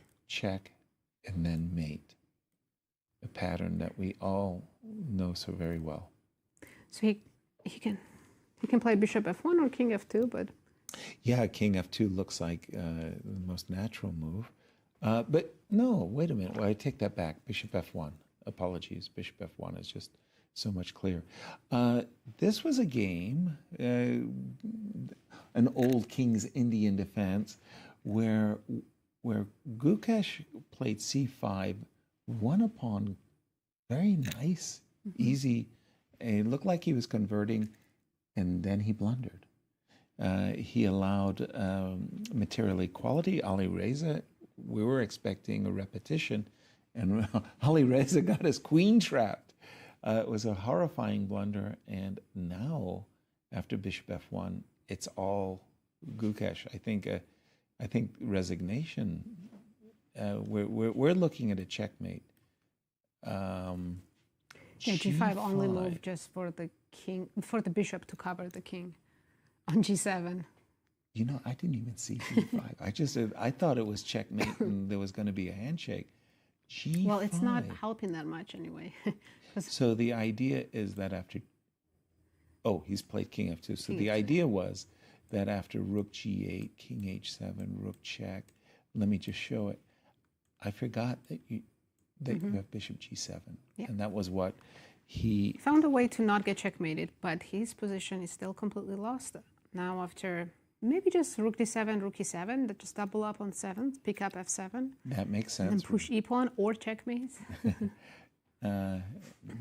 and then mate. A pattern that we all know so very well. So he can play bishop f1 or king f2, but Yeah, king f2 looks like the most natural move. But no, wait a minute. Well, I take that back. Bishop f1. Apologies. Bishop f1 is just so much clearer. This was a game, an old King's Indian defense, where Gukesh played c5, won a pawn, very nice, easy. It looked like he was converting, and then he blundered. He allowed material equality. Ali Reza, we were expecting a repetition, And Ali Reza got his queen trapped. It was a horrifying blunder. And now, after bishop f1, it's all Gukesh. I think resignation. We're looking at a checkmate. Yeah, g5 only moved just for the king, for the bishop to cover the king on g7. You know, I didn't even see g5. I thought it was checkmate and there was going to be a handshake. G5. Well, it's not helping that much anyway. So the idea is that after, he's played king f2. So the idea was that after rook g8, king h7, rook check. Let me just show it. I forgot that you have bishop g7, and that was what he found a way to not get checkmated, but his position is still completely lost now after. Maybe just rook d7, rook e7, that just double up on 7th, pick up f7. That makes sense. And push e-pawn or checkmate.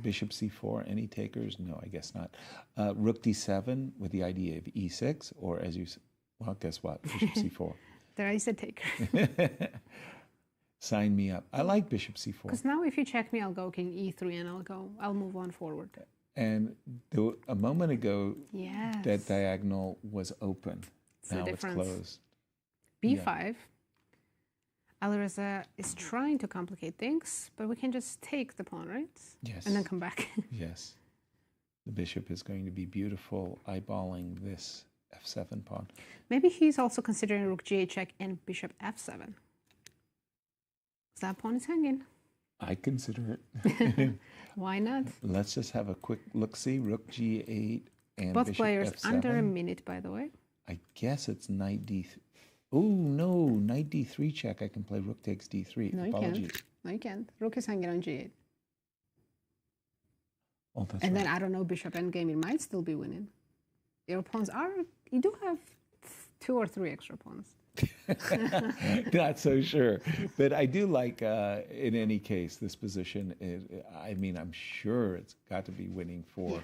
Bishop c4, any takers? No, I guess not. Rook d7 with the idea of e6, or as you, well, guess what? Bishop c4. There is a taker. Sign me up. I like bishop c4. Because now if you check me, I'll go king e3 and I'll move on forward. And a moment ago, yes, that diagonal was open. Now it's closed. b5. Alireza is trying to complicate things, but we can just take the pawn, right? Yes. And then come back. Yes. The bishop is going to be beautiful eyeballing this f7 pawn. Maybe he's also considering rook g8 check and bishop f7. That pawn is hanging. I consider it. Why not? Let's just have a quick look-see. Rook g8 and both bishop players f7. Under a minute, by the way. I guess it's knight d3. Oh, no, knight d3 check. I can play rook takes d3. No, Apologies. you can't. No, you can't. Rook is hanging on g8. Oh, that's and right. then, I don't know, bishop endgame, it might still be winning. Your pawns you do have 2 or 3 extra pawns. Not so sure. But I do like, in any case, this position. I'm sure it's got to be winning for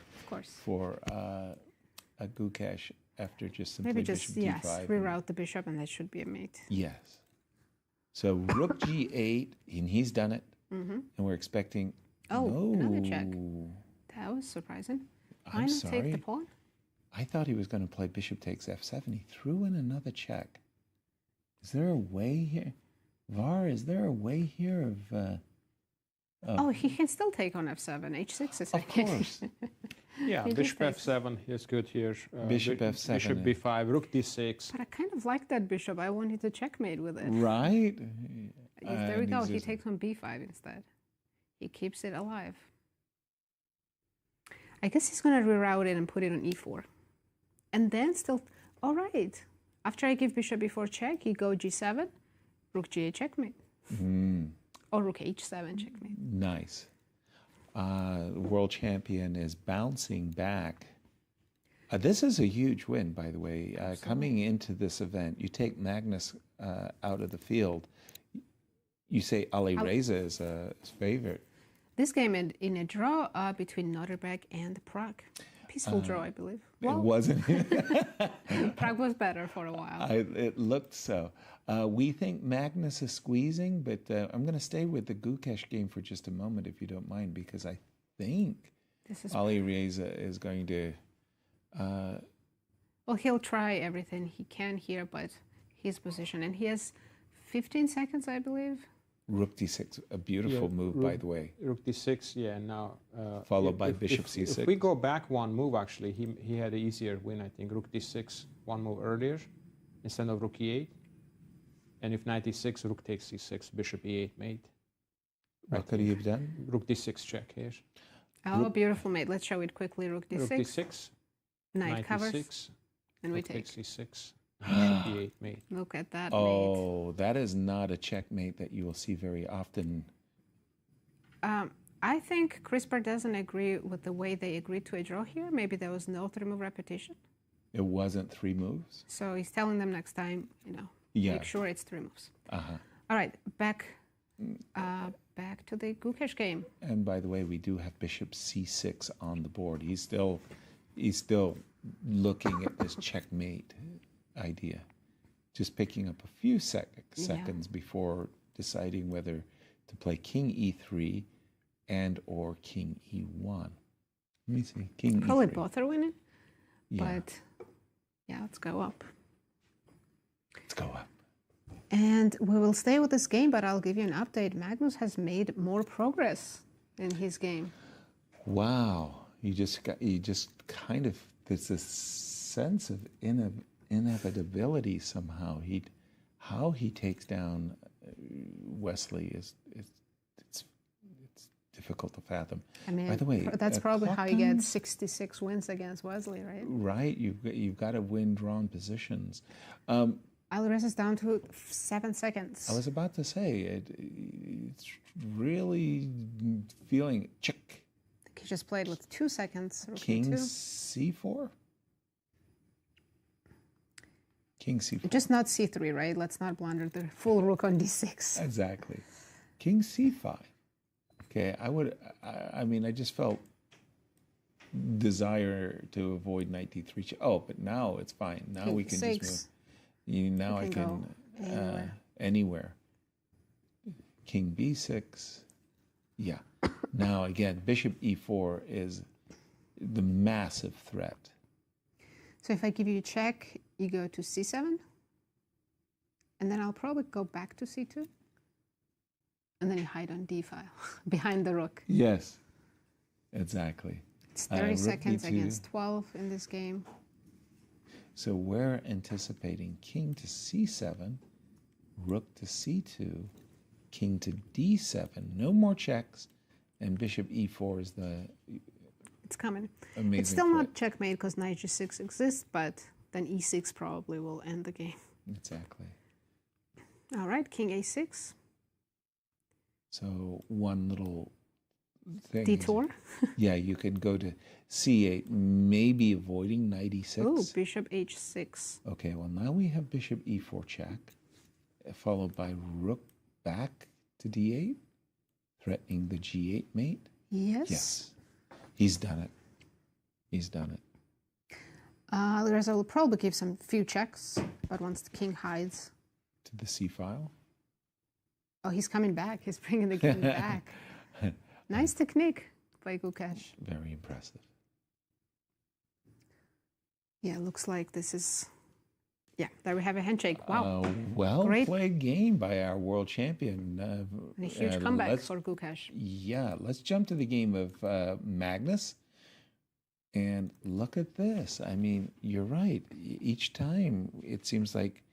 a Gukesh after just simply maybe just, bishop d5. reroute the bishop and that should be a mate. Yes. So rook g8, and he's done it. And we're expecting... another check. That was surprising. Why not take the pawn? I thought he was going to play bishop takes f7. He threw in another check. Is there a way here? Var, is there a way here of... he can still take on f7. h6 is Of course. Yeah, bishop f7 is good here. Bishop f7. Bishop b5, rook d6. But I kind of like that bishop. I wanted to checkmate with it. Right? There we go. He takes on b5 instead. He keeps it alive. I guess he's going to reroute it and put it on e4. And then still... All right. After I give bishop b4 check, he go g7, rook g8 checkmate. Or rook h7 checkmate. Nice. World champion is bouncing back. This is a huge win, by the way. Coming into this event, you take Magnus out of the field. You say Ali Reza is his favorite. This game ended in a draw between Norderberg and Prague. Peaceful draw, I believe. Well, it wasn't. Prague was better for a while. It looked so. We think Magnus is squeezing, but I'm going to stay with the Gukesh game for just a moment, if you don't mind, because I think Ali Reza is going to... well, he'll try everything he can here, but his position. And he has 15 seconds, I believe. Rook d6, a beautiful move, by the way. Rook d6, now... followed by bishop c6. If we go back one move, actually, he had an easier win, I think. Rook d6, one move earlier, instead of rook e8. And if knight e6, rook takes c6, bishop e8 mate. What could he have done? Rook d6 check here. Oh, beautiful mate. Let's show it quickly. Rook d6. Rook d6. Knight covers. E6, and we rook take. takes e6. e8 mate. Look at that mate. That is not a checkmate that you will see very often. I think CRISPR doesn't agree with the way they agreed to a draw here. Maybe there was no 3-move repetition. It wasn't 3 moves? So he's telling them next time, make sure it's 3 moves. All right, back to the Gukesh game. And by the way, we do have bishop c6 on the board. He's still looking at this checkmate idea, just picking up a few seconds before deciding whether to play king e3 and or king e1. Let me see. King Probably e3. both are winning, Yeah. but yeah, let's go up. Let's go up. And we will stay with this game, but I'll give you an update. Magnus has made more progress in his game. Wow. You just kind of, there's this sense of inevitability somehow. How he takes down Wesley is it's difficult to fathom. I mean, by the way, that's probably how you clock get times, 66 wins against Wesley, right? right. You've got to win drawn positions. Alvarez is down to 7 seconds. I was about to say it's really feeling check. He just played with 2 seconds. Rook King E2. c4. King c4. Just not C3, right? Let's not blunder the full rook on D6. Exactly. King c5. Okay, I mean, I just felt desire to avoid knight d3. Oh, but now it's fine. Now King we can D6. just move. Now I can can go anywhere. King b6. Yeah. Now again, bishop e4 is the massive threat. So if I give you a check, you go to C7. And then I'll probably go back to C2. And then you hide on D file behind the rook. Yes, exactly. It's 30 rook seconds D2. against 12 in this game. So we're anticipating king to c7, rook to c2, king to d7, no more checks, and bishop e4 is the It's coming. amazing It's still threat. not checkmate because knight g6 exists, but then e6 probably will end the game. Exactly. All right, king a6. So one little thing. is- Detour. Yeah, you can go to c8, maybe avoiding knight e6. Oh, bishop h6. Okay, well now we have bishop e4 check, followed by rook back to d8, threatening the g8 mate. Yes. Yes, he's done it. He's done it. Alvarez will probably give some few checks, but once the king hides, To the c file. oh, he's coming back. He's bringing the king back. Nice technique by Gukesh. Very impressive. Yeah, looks like this is. Yeah, there we have a handshake. Wow. Well Great. played game by our world champion. And a huge comeback let's- for Gukesh. Yeah, let's jump to the game of Magnus. And look at this. I mean, you're right. Each time it seems like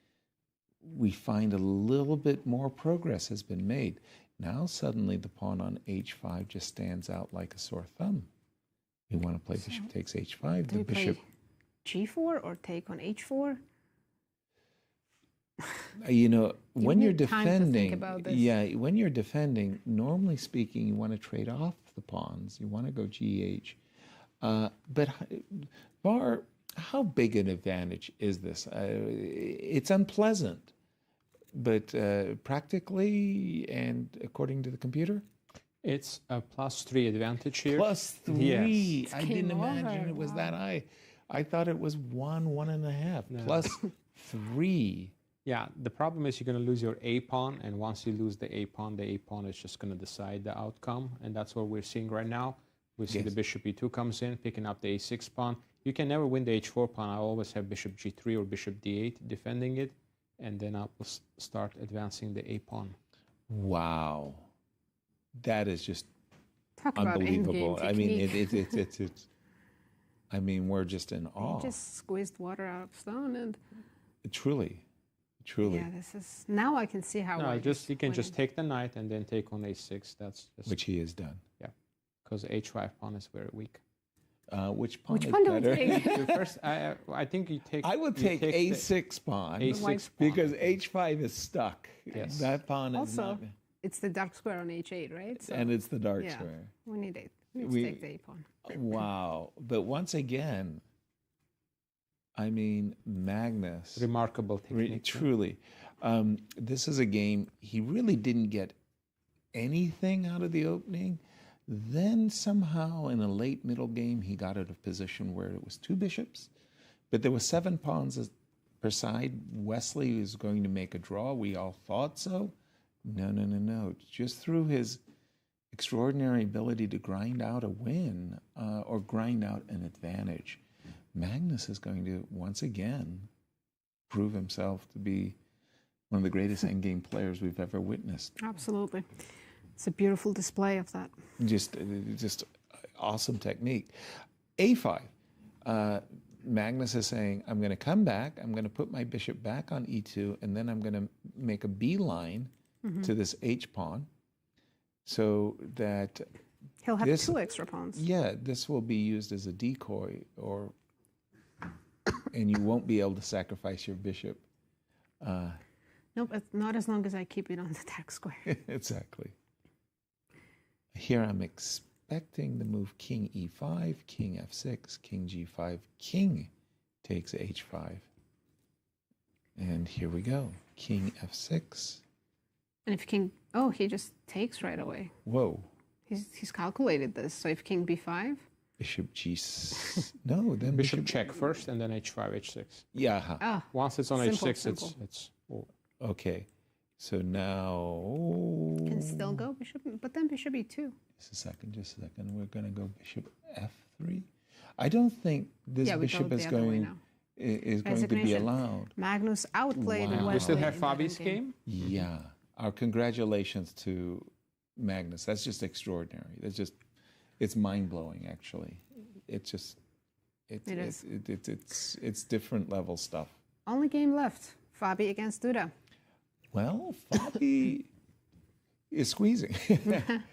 we find a little bit more progress has been made. Now suddenly the pawn on h5 just stands out like a sore thumb. We want to play bishop takes h5. Do The we bishop, play g4 or take on h4? you know, when you're need time to think defending, about this. yeah, when you're defending, normally speaking, you want to trade off the pawns. You want to go gh. But Bar, how big an advantage is this? It's unpleasant, but practically and according to the computer, It's a +3 advantage here. +3. Yes. I It's didn't game imagine over. it was Wow. that high. I thought it was 1.5. No. +3. Yeah, the problem is you're going to lose your A pawn, and once you lose the A pawn is just going to decide the outcome, and that's what we're seeing right now. We see Yes. the bishop E2 comes in, picking up the A6 pawn. You can never win the H4 pawn. I always have bishop G3 or bishop D8 defending it, and then I will start advancing the A pawn. Wow. That is just Talk about unbelievable. endgame I mean, technique. it's I mean, we're just in awe. He just squeezed water out of stone, and Truly. yeah, this is now I can see how. No, White just is you can just winning. take the knight and then take on A6. That's just Which he has done. because H5 pawn is very weak. Which pawn Which is pawn do we better? take? The first, I think you take. I would you take the A6 pawn A6 pawn. because H5 is stuck. Yes. That pawn is Also, not, it's the dark square on H8, right? So, and it's the dark yeah, square. we need it. We need We- to take the A pawn. Wow. But once again, I mean, Magnus, remarkable technique. truly, this is a game he really didn't get anything out of the opening. Then somehow in a late middle game, he got out of position where it was 2 bishops, but there were 7 pawns per side. Wesley was going to make a draw. We all thought so, No. Just through his extraordinary ability to grind out a win or grind out an advantage, Magnus is going to once again prove himself to be one of the greatest endgame players we've ever witnessed. Absolutely. It's a beautiful display of that. Just awesome technique. A5. Magnus is saying, I'm going to come back, I'm going to put my bishop back on e2, and then I'm going to make a beeline to this h-pawn so that He'll have 2 extra pawns. Yeah, this will be used as a decoy, and you won't be able to sacrifice your bishop. No, but not as long as I keep it on the dark square. Exactly. Here I'm expecting the move king e5, king f6, king g5, king takes h5. And here we go, king f6. And if king, oh, he just takes right away. Whoa. He's calculated this. So if king b5. Bishop no, then bishop check first and then h5, h6. Yeah. Ah, Once it's on simple, h6, simple. it's over. Okay. So now... Can still go bishop, but then bishop e2. Just a second. We're going to go bishop f3. I don't think this bishop is going to be allowed. Magnus outplayed Wesley. We still have in that Fabi's endgame. game? Yeah. Our congratulations to Magnus. That's just extraordinary. It's mind-blowing, actually. It's different level stuff. Only game left. Fabi against Duda. Well, Fabi is squeezing.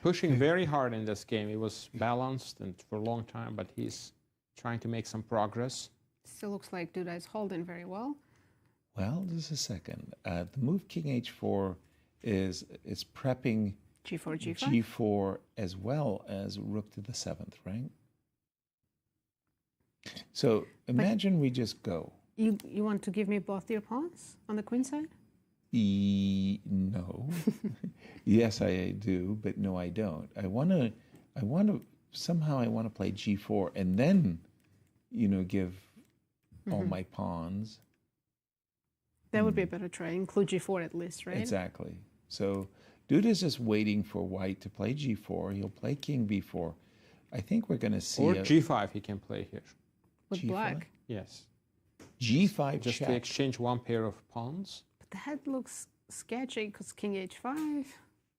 Pushing very hard in this game. He was balanced and for a long time, but he's trying to make some progress. Still looks like Duda is holding very well. Well, just a second. The move king h4 is prepping G4, G5. G4 as well as rook to the 7th rank. So imagine we just go. You want to give me both your pawns on the queen side? No. Yes, I do, but no, I don't. I want to play G4 and then, give all my pawns. That would be a better try. Include G4 at least, right? Exactly. So Duda's just waiting for white to play G4. He'll play king B4. I think we're going to see or G5 he can play here. With G5? black. Yes. G5 Just check. to exchange one pair of pawns. But that looks sketchy because king h5.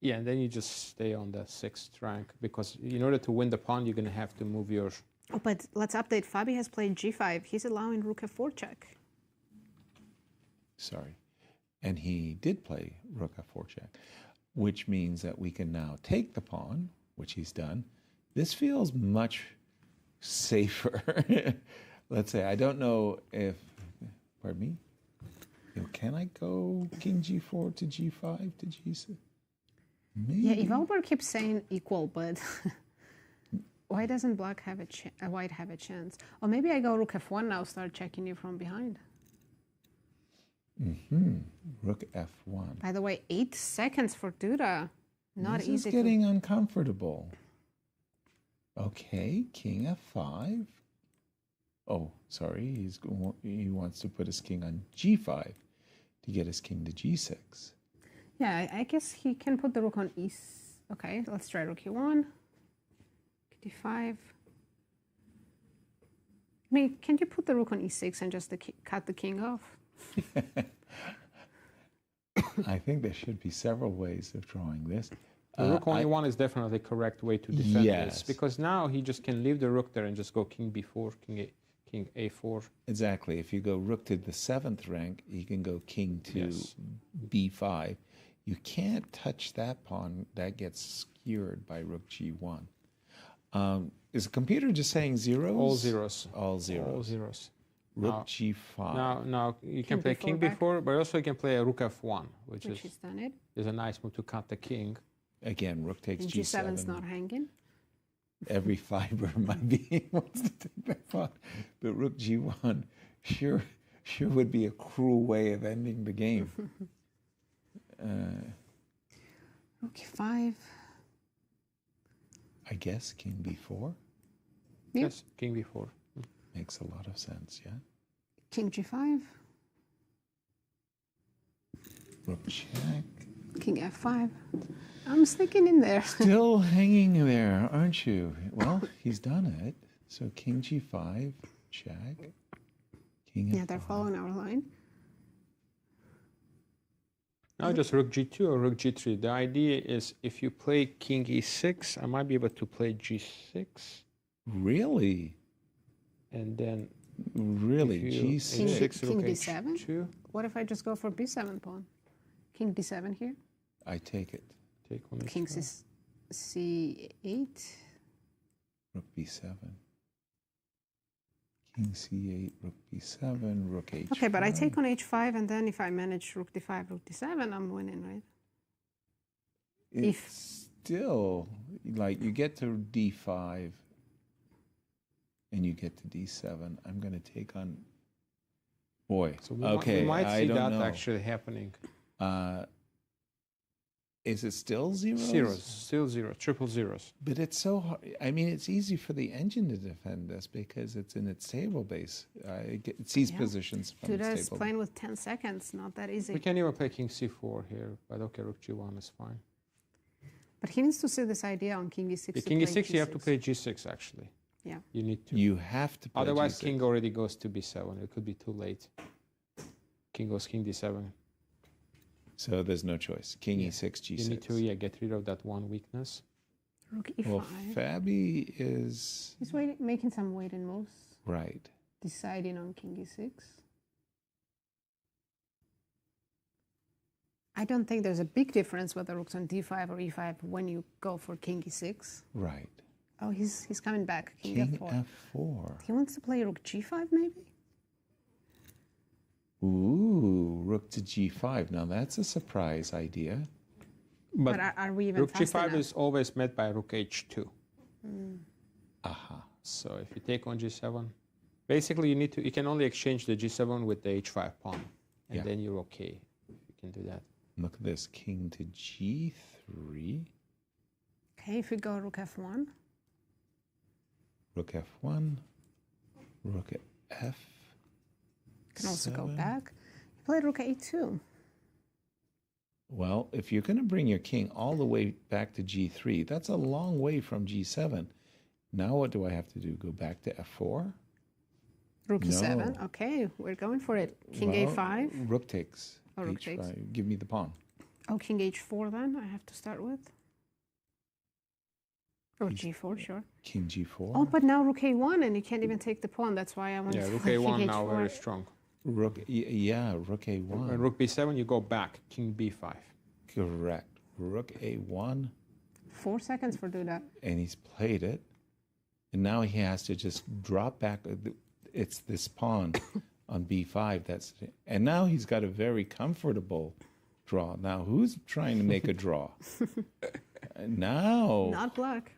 Yeah, and then you just stay on the 6th rank because in order to win the pawn, you're going to have to move your... Oh, but let's update. Fabi has played G5. He's allowing rook f4 check. Sorry. And he did play rook f4 check, which means that we can now take the pawn, which he's done. This feels much safer. Let's say, I don't know if, pardon me, can I go king g4 to g5 to g6? Maybe. Yeah, Evalber keeps saying equal, but why doesn't black have white have a chance? Or maybe I go rook f1 now, start checking you from behind. Rook f1. By the way, 8 seconds for Duda. Not This easy. is getting uncomfortable. Okay, king f5. Oh, sorry, he wants to put his king on g5 to get his king to g6. Yeah, I guess he can put the rook on e. Okay, let's try rook e1. d5. I mean, can you put the rook on e6 and just cut the king off? I think there should be several ways of drawing this. The rook on e1 is definitely the correct way to defend Yes. this because now he just can leave the rook there and just go king b4, king a4. Exactly. If you go rook to the 7th rank, you can go king to Yes. b5. You can't touch that pawn. That gets skewered by rook g1. Is the computer just saying zeros? All zeros. All zeros. All zeros. Rook Now- g5. Now you can King play b4 king back. b4, but also you can play a rook f1, which Which he's done it. is a nice move to cut the king. Again, rook takes And g7. g7's not hanging. Every fiber of my being wants to take that pawn. But rook g1 sure would be a cruel way of ending the game. Rook e5. I guess king b4 Yep. Yes, king b4. makes a lot of sense, yeah? King g5. Rook check. King F5. I'm sneaking in there. Still hanging there, aren't you? Well, he's done it. So King G5, check. King F5. Yeah, they're following our line. Now just Rook G2 or Rook G3. The idea is if you play King E6, I might be able to play G6. Really? And then Really? King G6? King Rook D7? H2. What if I just go for B7 pawn? King D7 here. I take it. Take one. King C8. Rook B7. King C8, Rook B7, Rook H5. Okay, but I take on H5, and then if I manage Rook D5, Rook D7, I'm winning, right? It's still, like, you get to D5 and you get to D7. I'm going to take on, boy, So we okay, might I see don't that know. actually happening. Is it still zeros? Zeros, still zero, triple zeros. But it's so hard. I mean, it's easy for the engine to defend this because it's in its table base. It sees Yeah. positions from Duda its is table. playing with 10 seconds, not that easy. We can even play King C4 here, but okay, Rook G1 is fine. But he needs to see this idea on King E6. The to King play E6, you have to G6. play G6 actually. Yeah. You need to. You have to play Otherwise, G6. King already goes to B7. It could be too late. King goes King D7. So there's no choice. King E6, G6. You need to get rid of that one weakness. Rook E5. Well, Fabi is He's making some waiting moves, right. deciding on King E6. I don't think there's a big difference whether rook's on D5 or E5 when you go for King E6. Right. Oh, he's coming back. King King F4. F4. He wants to play Rook G5 maybe? Ooh, Rook to G5. Now that's a surprise idea. But are we even Rook fast G5 enough? is always met by Rook H2. Aha. So if you take on G7, basically you can only exchange the G7 with the H5 pawn, and Yeah. then you're okay. You can do that. Look at this. King to G3. Okay, if we go Rook F1. Rook F1. Rook F. Can also go 7. back. You play Rook A2. Well, if you're going to bring your king all the way back to G3, that's a long way from G7. Now what do I have to do? Go back to F4? Rook No. E7. Okay, we're going for it. King Well, A5. Rook takes. Oh, rook H5. takes. Give me the pawn. Oh, King H4 then, I have to start with. Or G4, sure. King G4. Oh, but now Rook A1 and you can't even take the pawn. That's why I want Yeah, to Rook play A1 King now H4. very strong. Rook A1. When Rook B7, you go back. King B5. Correct. Rook A1. 4 seconds for do that. And he's played it. And now he has to just drop back. It's this pawn on B5. And now he's got a very comfortable draw. Now, who's trying to make a draw? Now, Not black.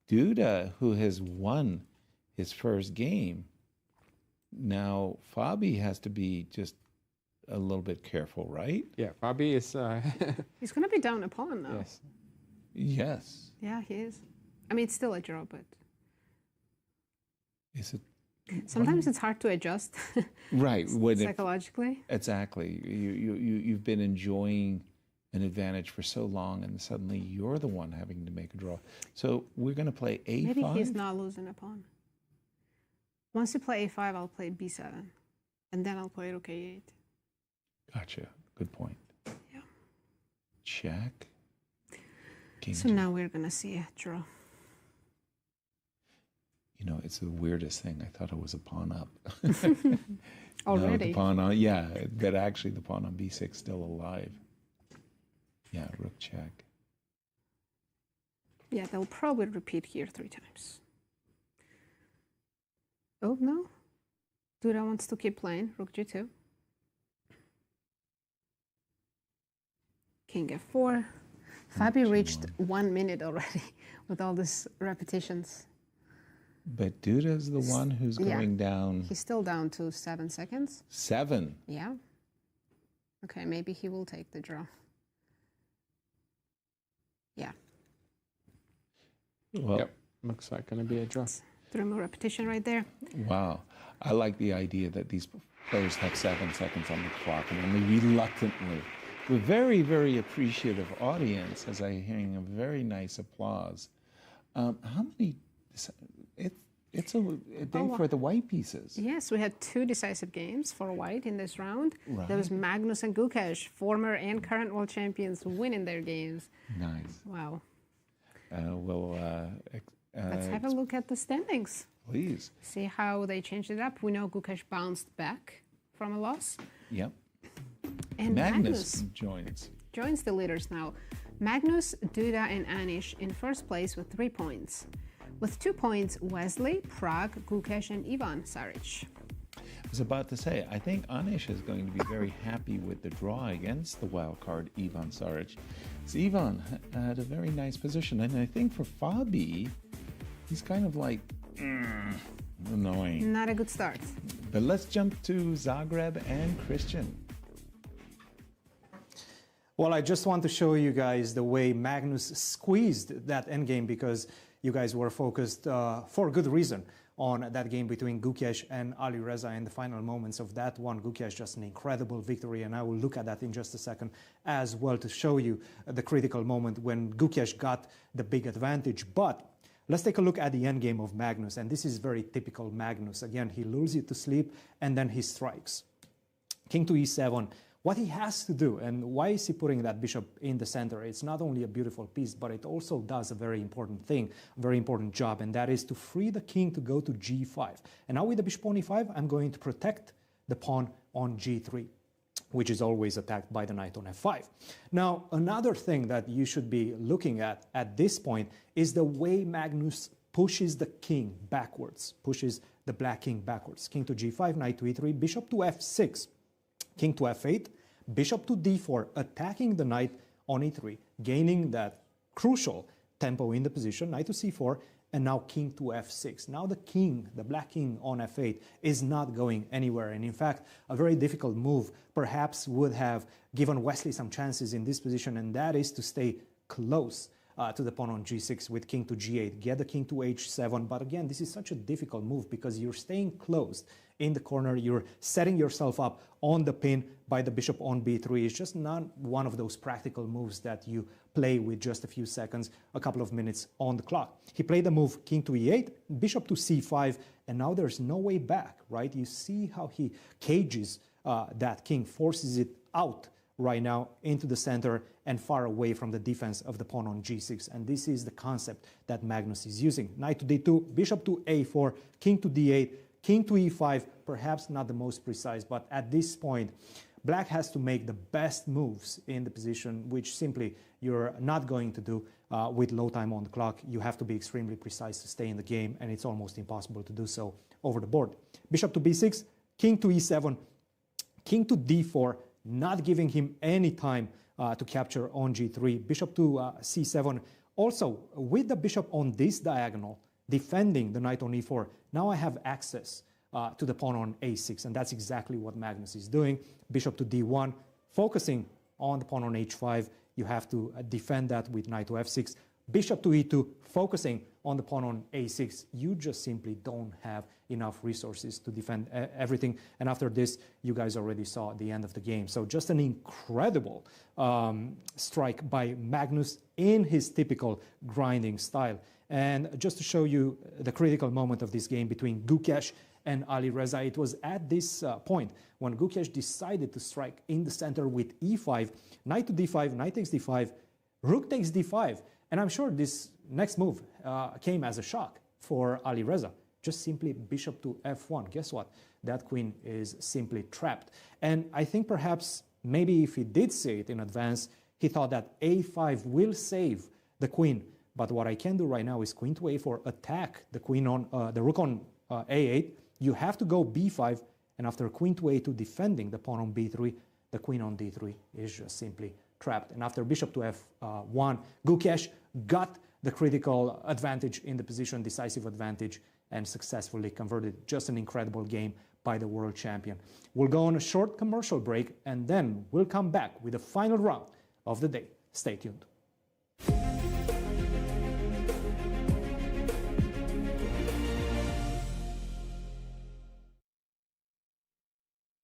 Duda, who has won his first game. Now, Fabi has to be just a little bit careful, right? Yeah, Fabi is. He's going to be down a pawn now. Yes. Yes. Yeah, he is. I mean, it's still a draw, but Is it sometimes it's hard to adjust right? When it, psychologically. exactly. You've been enjoying an advantage for so long, and suddenly you're the one having to make a draw. So we're going to play A5. Maybe he's not losing a pawn. Once you play A5, I'll play B7. And then I'll play Rook A8. Gotcha. Good point. Yeah. Check. King So G. now we're going to see a draw. You know, it's the weirdest thing. I thought it was a pawn up. Already. No, the pawn on, yeah, but actually the pawn on B6 still alive. Yeah, rook check. Yeah, they'll probably repeat here 3 times. Oh, no. Duda wants to keep playing. Rook G2. King F4. Fabi reached 1 minute already with all these repetitions. But Duda's the one who's Yeah. going down He's still down to 7 seconds. 7. Yeah. Okay, maybe he will take the draw. Yeah. Well, Yep. Looks like going to be a draw. 3 more repetition right there. wow. I like the idea that these players have 7 seconds on the clock and only reluctantly a very, very appreciative audience as I hearing a very nice applause. How many? It's a day for the white pieces. Yes, we had 2 decisive games for white in this round. Right. There was Magnus and Gukesh, former and current world champions, winning their games. Nice. Wow. Let's have a look at the standings. Please. See how they changed it up. We know Gukesh bounced back from a loss. Yep. And Magnus joins the leaders now. Magnus, Duda, and Anish in first place with 3 points. With 2 points, Wesley, Prag, Gukesh, and Ivan Saric. I was about to say, I think Anish is going to be very happy with the draw against the wild card, Ivan Saric. So Ivan had a very nice position. And I think for Fabi, he's kind of like, annoying. Not a good start. But let's jump to Zagreb and Christian. Well, I just want to show you guys the way Magnus squeezed that endgame, because you guys were focused for good reason on that game between Gukesh and Ali Reza in the final moments of that one. Gukesh, just an incredible victory, and I will look at that in just a second as well to show you the critical moment when Gukesh got the big advantage. But let's take a look at the endgame of Magnus, and this is very typical Magnus. Again, he lulls you to sleep, and then he strikes. King to e7. What he has to do, and why is he putting that bishop in the center? It's not only a beautiful piece, but it also does a very important thing, a very important job, and that is to free the king to go to g5. And now with the bishop on e5, I'm going to protect the pawn on g3, which is always attacked by the knight on f5. Now, another thing that you should be looking at this point is the way Magnus pushes the king backwards, pushes the black king backwards. King to g5, knight to e3, bishop to f6. King to f8, bishop to d4, attacking the knight on e3, gaining that crucial tempo in the position, knight to c4, and now king to f6. Now the king, the black king on f8, is not going anywhere. And in fact, a very difficult move perhaps would have given Wesley some chances in this position, and that is to stay close to the pawn on g6 with king to g8, get the king to h7. But again, this is such a difficult move because you're staying closed in the corner, you're setting yourself up on the pin by the bishop on b3. It's just not one of those practical moves that you play with just a few seconds, a couple of minutes on the clock. He played the move king to e8, bishop to c5, and now there's no way back, right? You see how he cages that king, forces it out right now into the center and far away from the defense of the pawn on g6. And this is the concept that Magnus is using. Knight to d2, bishop to a4, king to d8, king to e5, perhaps not the most precise, but at this point, black has to make the best moves in the position, which simply you're not going to do with low time on the clock. You have to be extremely precise to stay in the game, and it's almost impossible to do so over the board. Bishop to b6, king to e7, king to d4, not giving him any time to capture on g3, bishop to c7. Also, with the bishop on this diagonal, defending the knight on e4, now I have access to the pawn on a6, and that's exactly what Magnus is doing. Bishop to d1, focusing on the pawn on h5. You have to defend that with knight to f6. Bishop to e2, focusing on the pawn on a6. You just simply don't have enough resources to defend everything. And after this, you guys already saw the end of the game. So just an incredible strike by Magnus in his typical grinding style. And just to show you the critical moment of this game between Gukesh and Ali Reza, it was at this point when Gukesh decided to strike in the center with e5, knight to d5, knight takes d5, rook takes d5. And I'm sure this next move came as a shock for Ali Reza. Just simply bishop to f1. Guess what? That queen is simply trapped. And I think perhaps maybe if he did see it in advance, he thought that a5 will save the queen. But what I can do right now is queen to a4, attack the queen on the rook on a8. You have to go b5, and after queen to a2 defending the pawn on b3, the queen on d3 is just simply trapped. And after bishop to f1, Gukesh got the critical advantage in the position, decisive advantage, and successfully converted. Just an incredible game by the world champion. We'll go on a short commercial break, and then we'll come back with the final round of the day. Stay tuned.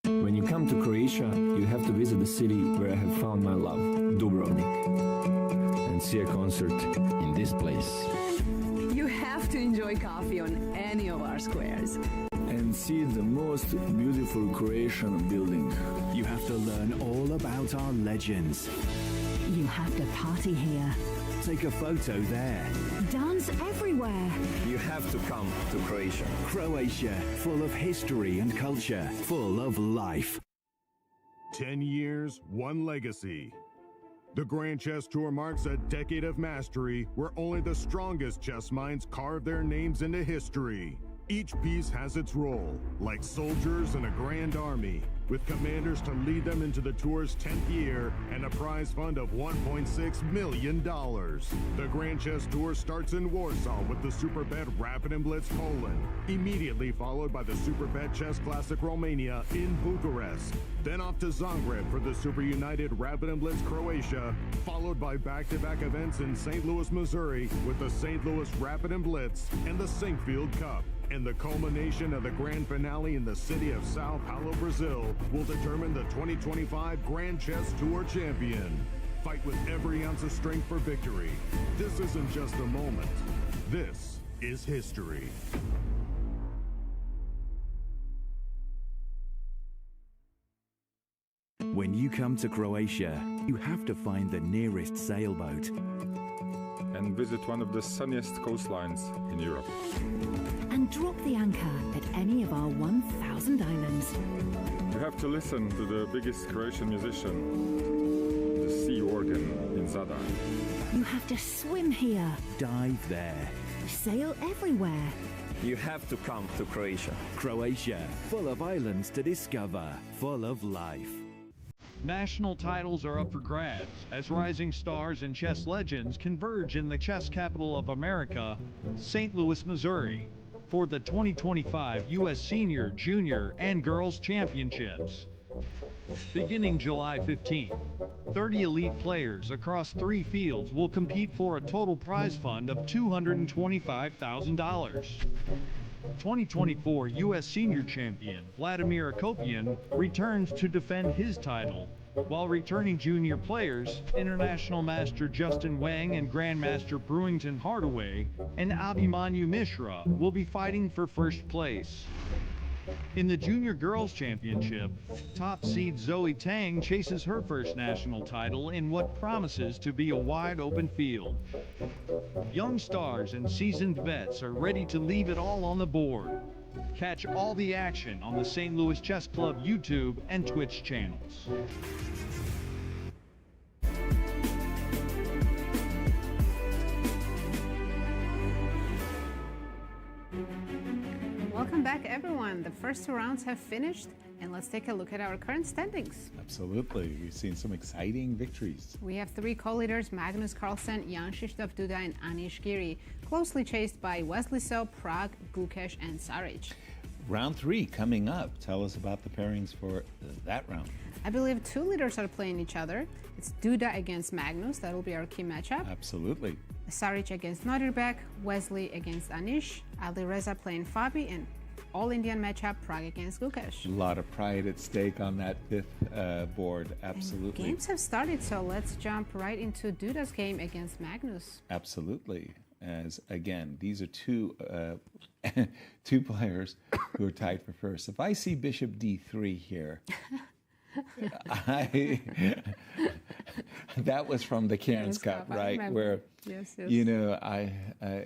When you come to Croatia, you have to visit the city where I have found my love, Dubrovnik, and see a concert in this place. You have to enjoy coffee on any of our squares. And see the most beautiful Croatian building. You have to learn all about our legends. You have to party here. Take a photo there. Dance everywhere. You have to come to Croatia. Croatia, full of history and culture, full of life. 10 years, one legacy. The Grand Chess Tour marks a decade of mastery where only the strongest chess minds carve their names into history. Each piece has its role, like soldiers in a grand army, with commanders to lead them into the tour's 10th year and a prize fund of $1.6 million. The Grand Chess Tour starts in Warsaw with the Superbet Rapid and Blitz Poland, immediately followed by the Superbet Chess Classic Romania in Bucharest, then off to Zagreb for the Super United Rapid and Blitz Croatia, followed by back-to-back events in St. Louis, Missouri with the St. Louis Rapid and Blitz and the Sinkfield Cup. And the culmination of the grand finale in the city of Sao Paulo, Brazil, will determine the 2025 Grand Chess Tour champion. Fight with every ounce of strength for victory. This isn't just a moment. This is history. When you come to Croatia, you have to find the nearest sailboat. And visit one of the sunniest coastlines in Europe. And drop the anchor at any of our 1,000 islands. You have to listen to the biggest Croatian musician, the sea organ in Zadar. You have to swim here. Dive there. Sail everywhere. You have to come to Croatia. Croatia, full of islands to discover, full of life. National titles are up for grabs as rising stars and chess legends converge in the chess capital of America, St. Louis, Missouri, for the 2025 U.S. Senior, Junior, and Girls Championships. Beginning July 15th, 30 elite players across 3 fields will compete for a total prize fund of $225,000. 2024 U.S. Senior Champion Vladimir Akopian returns to defend his title, while returning junior players, International Master Justin Wang and Grandmaster Brewington Hardaway and Abhimanyu Mishra will be fighting for first place. In the Junior Girls Championship, top seed Zoe Tang chases her first national title in what promises to be a wide-open field. Young stars and seasoned vets are ready to leave it all on the board. Catch all the action on the St. Louis Chess Club YouTube and Twitch channels. Welcome back, everyone. The first 2 rounds have finished, and let's take a look at our current standings. Absolutely. We've seen some exciting victories. We have 3 co-leaders, Magnus Carlsen, Jan Krzysztof Duda, and Anish Giri, closely chased by Wesley So, Prag, Gukesh, and Saric. Round 3 coming up. Tell us about the pairings for that round. I believe 2 leaders are playing each other. It's Duda against Magnus. That will be our key matchup. Absolutely. Saric against Nodirbek, Wesley against Anish, Ali Reza playing Fabi, and all-Indian matchup, Prag against Gukesh. A lot of pride at stake on that 5th board. Absolutely. And games have started, so let's jump right into Duda's game against Magnus. Absolutely. As again, these are 2 2 players who are tied for first. If I see Bishop D3 here, that was from the Cairns Cup, right? Where yes. you know,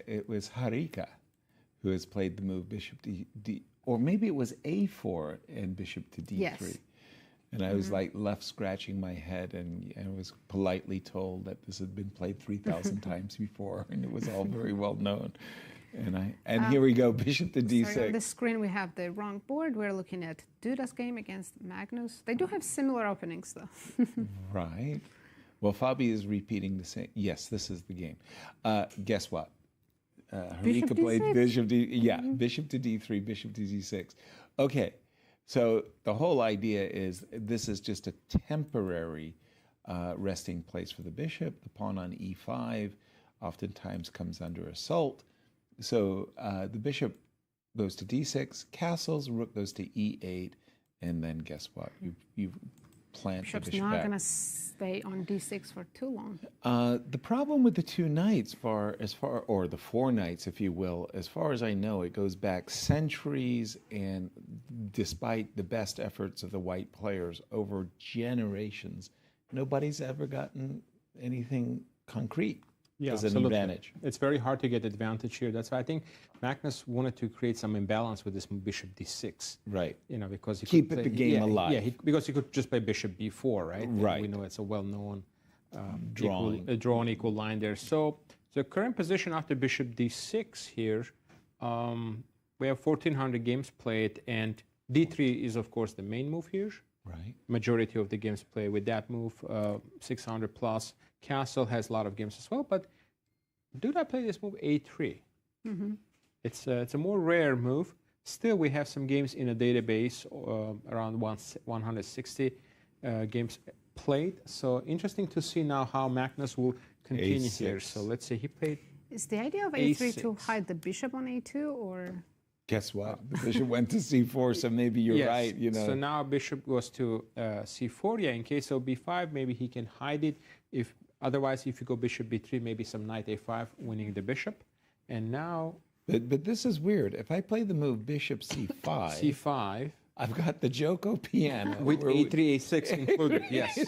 it was Harika who has played the move Bishop D, or maybe it was A4 and Bishop to D3. Yes. And I was like left scratching my head, and I was politely told that this had been played 3,000 times before, and it was all very well known. And here we go, Bishop to D6. Sorry, on the screen we have the wrong board. We're looking at Duda's game against Magnus. They do have similar openings, though. Right. Well, Fabi is repeating the same. Yes, this is the game. Guess what? Harika played Bishop D. Yeah, Bishop to D3, Bishop to D6. Okay. So the whole idea is this is just a temporary resting place for the bishop. The pawn on E5 oftentimes comes under assault. So the bishop goes to D6, castles, rook goes to E8, and then guess what? You plant Bishop's the bishop not back. going to stay on d6 for too long. The problem with the two knights, or the four knights, if you will, as far as I know, it goes back centuries, and despite the best efforts of the white players over generations, nobody's ever gotten anything concrete as an advantage. It's very hard to get advantage here. That's why I think Magnus wanted to create some imbalance with this bishop d6. Right. Because he keep could play, the game alive. Yeah, because he could just play bishop b4, right? Right. And we know it's a well-known drawn equal line there. So the current position after bishop d6 here, we have 1,400 games played, and d3 is of course the main move here. Right. Majority of the games play with that move, 600 plus. Castle has a lot of games as well, but do I play this move a3? Mm-hmm. It's a more rare move. Still, we have some games in a database, around 160 games played. So interesting to see now how Magnus will continue A6. here. So let's say he played. Is the idea of a3 to A6. hide the bishop on a2, or? Guess what? The bishop went to c4, so maybe you're Yes. right. So now bishop goes to c4. Yeah, in case of b5, maybe he can hide it. Otherwise, if you go bishop b3, maybe some knight a5, winning the bishop. And now... But this is weird. If I play the move bishop c5... c5... I've got the Joko piano. With a3, a6 included, yes.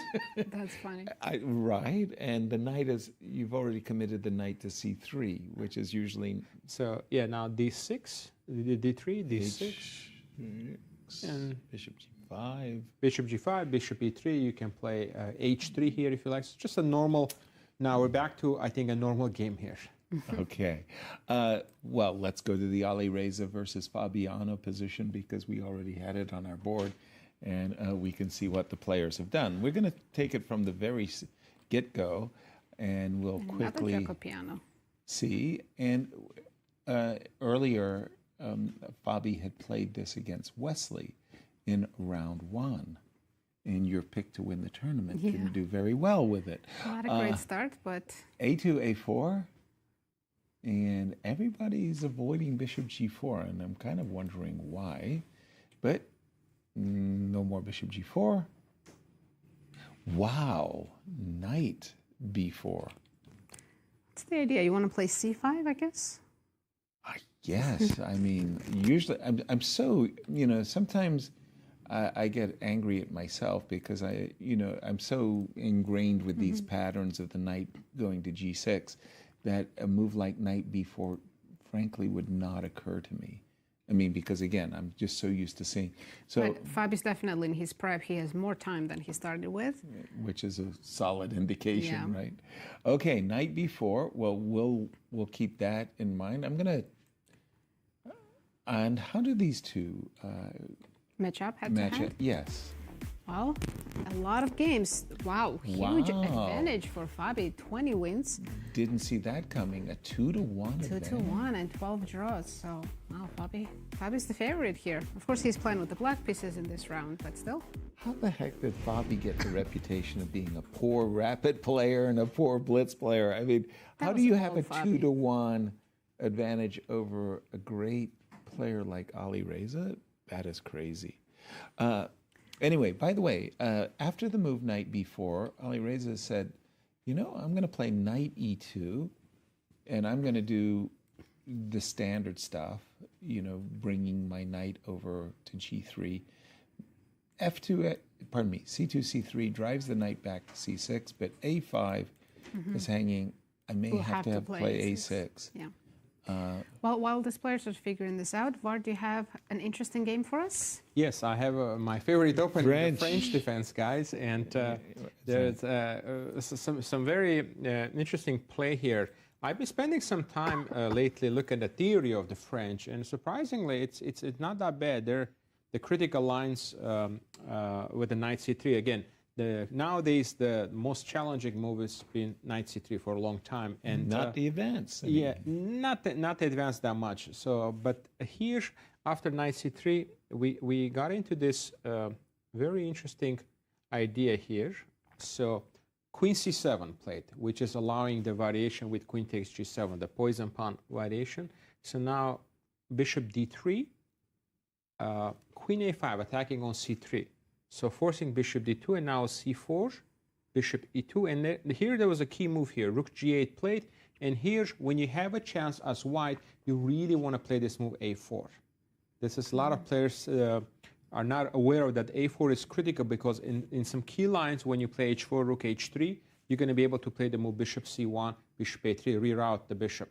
That's funny. Right, and the knight is... You've already committed the knight to c3, which is usually... So, yeah, now d6, d3, d6. And bishop g5. Bishop g5, bishop e3. You can play h3 here if you like. It's just a normal... Now we're back to, I think, a normal game here. Okay. Well, let's go to the Ali Reza versus Fabiano position because we already had it on our board, and we can see what the players have done. We're going to take it from the very get-go, and we'll quickly see. And earlier, Fabi had played this against Wesley in round 1. And your pick to win the tournament didn't do very well with it. Not a great start, but... A2, A4. And everybody's avoiding bishop g4, and I'm kind of wondering why. But no more bishop g4. Wow, knight b4. What's the idea? You want to play c5, I guess? Yes, I mean, usually I'm so, sometimes I get angry at myself because I'm so ingrained with these patterns of the knight going to g6 that a move like knight b4, frankly, would not occur to me. I mean, because again, I'm just so used to seeing. So, but Fabi's definitely in his prep. He has more time than he started with, which is a solid indication, Yeah. right? Okay, knight b4. Well, we'll keep that in mind. I'm gonna. And how do these two match up head match to head? it? Yes. Well, a lot of games. Wow, huge advantage for Fabi. 20 wins. Didn't see that coming. A 2-1 advantage. 2-1 and 12 draws. So, wow, Fabi's the favorite here. Of course, he's playing with the black pieces in this round, but still. How the heck did Fabi get the reputation of being a poor rapid player and a poor blitz player? I mean, how do you have a 2-1 advantage over a great player like Ali Reza? That is crazy. Anyway, by the way, after the move knight b4, Ali Reza said, I'm going to play knight e2, and I'm going to do the standard stuff, bringing my knight over to g3. c2, c3 drives the knight back to c6, but a5 is hanging. I may have to play a6. Yeah. Well, while these players are figuring this out, Var, do you have an interesting game for us? Yes, I have my favorite opening, the French defense, guys, and there's some very interesting play here. I've been spending some time lately looking at the theory of the French, and surprisingly, it's not that bad. The critical lines with the knight c3 again. Nowadays, the most challenging move has been knight c3 for a long time, and not the advance. Not the advance that much. So, but here after knight c3, we got into this very interesting idea here. So, queen c7 played, which is allowing the variation with queen takes g7, the poison pawn variation. So now bishop d3, queen a5 attacking on c3. So forcing bishop d2 and now c4, bishop e2. And here there was a key move here, rook g8 played. And here, when you have a chance as white, you really want to play this move a4. This is a lot of players are not aware of that a4 is critical because in some key lines, when you play h4, rook h3, you're going to be able to play the move bishop c1, bishop a3, reroute the bishop.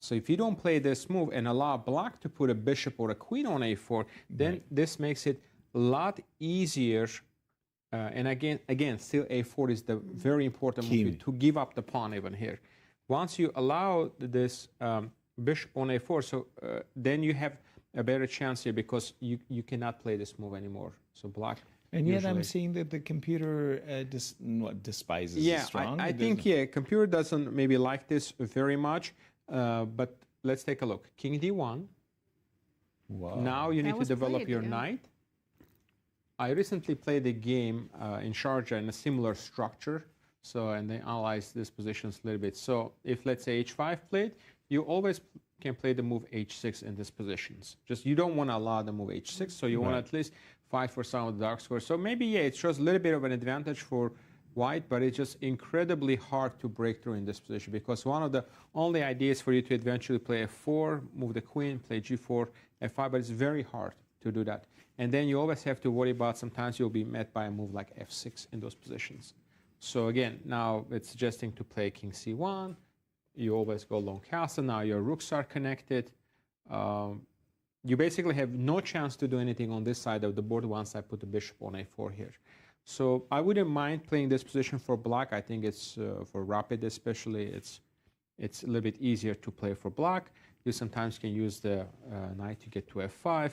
So if you don't play this move and allow black to put a bishop or a queen on a4, then this makes it a lot easier. And again, still a4 is the very important move to give up the pawn even here. Once you allow this bishop on a4, so then you have a better chance here because you cannot play this move anymore. So black. And yet I'm seeing that the computer despises the strong. I think, computer doesn't maybe like this very much. But let's take a look. King d1. Wow. Now you need to develop your knight. I recently played a game in Sharjah in a similar structure. So, and they analyzed these positions a little bit. So if, let's say, h5 played, you always can play the move h6 in these positions. Just you don't want to allow the move h6, so you want to at least fight for some of the dark squares. So maybe, it shows a little bit of an advantage for white, but it's just incredibly hard to break through in this position because one of the only ideas for you to eventually play f4, move the queen, play g4, f5, but it's very hard to do that. And then you always have to worry about sometimes you'll be met by a move like f6 in those positions. So again, now it's suggesting to play king c1. You always go long castle. Now your rooks are connected. You basically have no chance to do anything on this side of the board once I put the bishop on a4 here. So I wouldn't mind playing this position for black. I think it's for rapid especially, it's a little bit easier to play for black. You sometimes can use the knight to get to f5.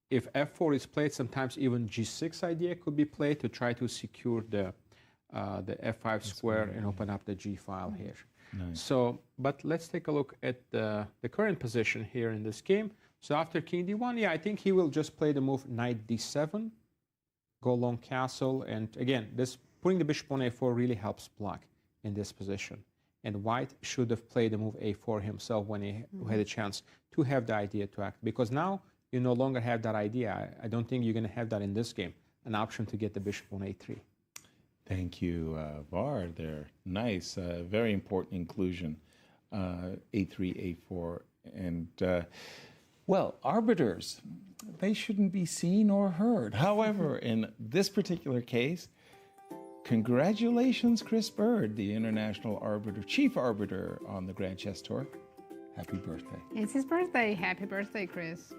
If f4 is played, sometimes even g6 idea could be played to try to secure the f5 square and open up the g file here. Nice. So, but let's take a look at the current position here in this game. So after king d1, I think he will just play the move knight d7, go long castle, and again, this putting the bishop on a4 really helps black in this position. And white should have played the move a4 himself when he had a chance to have the idea to act, because now you no longer have that idea. I don't think you're going to have that in this game, an option to get the bishop on a3. Thank you, Var. There, nice, very important inclusion. A3, A4, and well, arbiters, they shouldn't be seen or heard. However, in this particular case, congratulations, Chris Bird, the international arbiter, chief arbiter on the Grand Chess Tour. Happy birthday! It's his birthday. Happy birthday, Chris.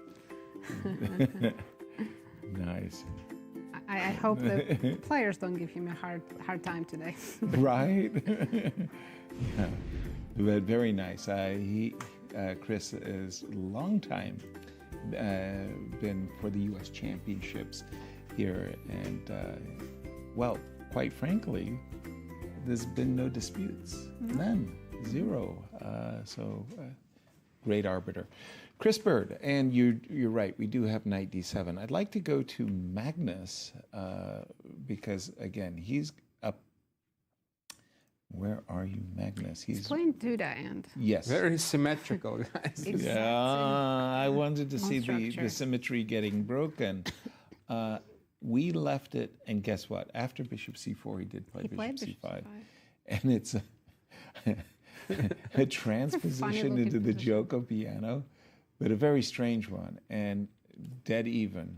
Nice. I hope the players don't give him a hard time today. Right? Yeah. But very nice. Chris is a long time been for the U.S. Championships here, and well, quite frankly, there's been no disputes, none, zero. So great arbiter. Chris Bird, and you're right, we do have knight d7. I'd like to go to Magnus because, again, he's up. Where are you, Magnus? He's playing to the end. Yes. Very symmetrical, guys. Exactly. Yeah, I wanted to see the symmetry getting broken. We left it, and guess what? After bishop c4, he did play bishop c5. And it's a transposition into the Joko piano, but a very strange one, and dead even.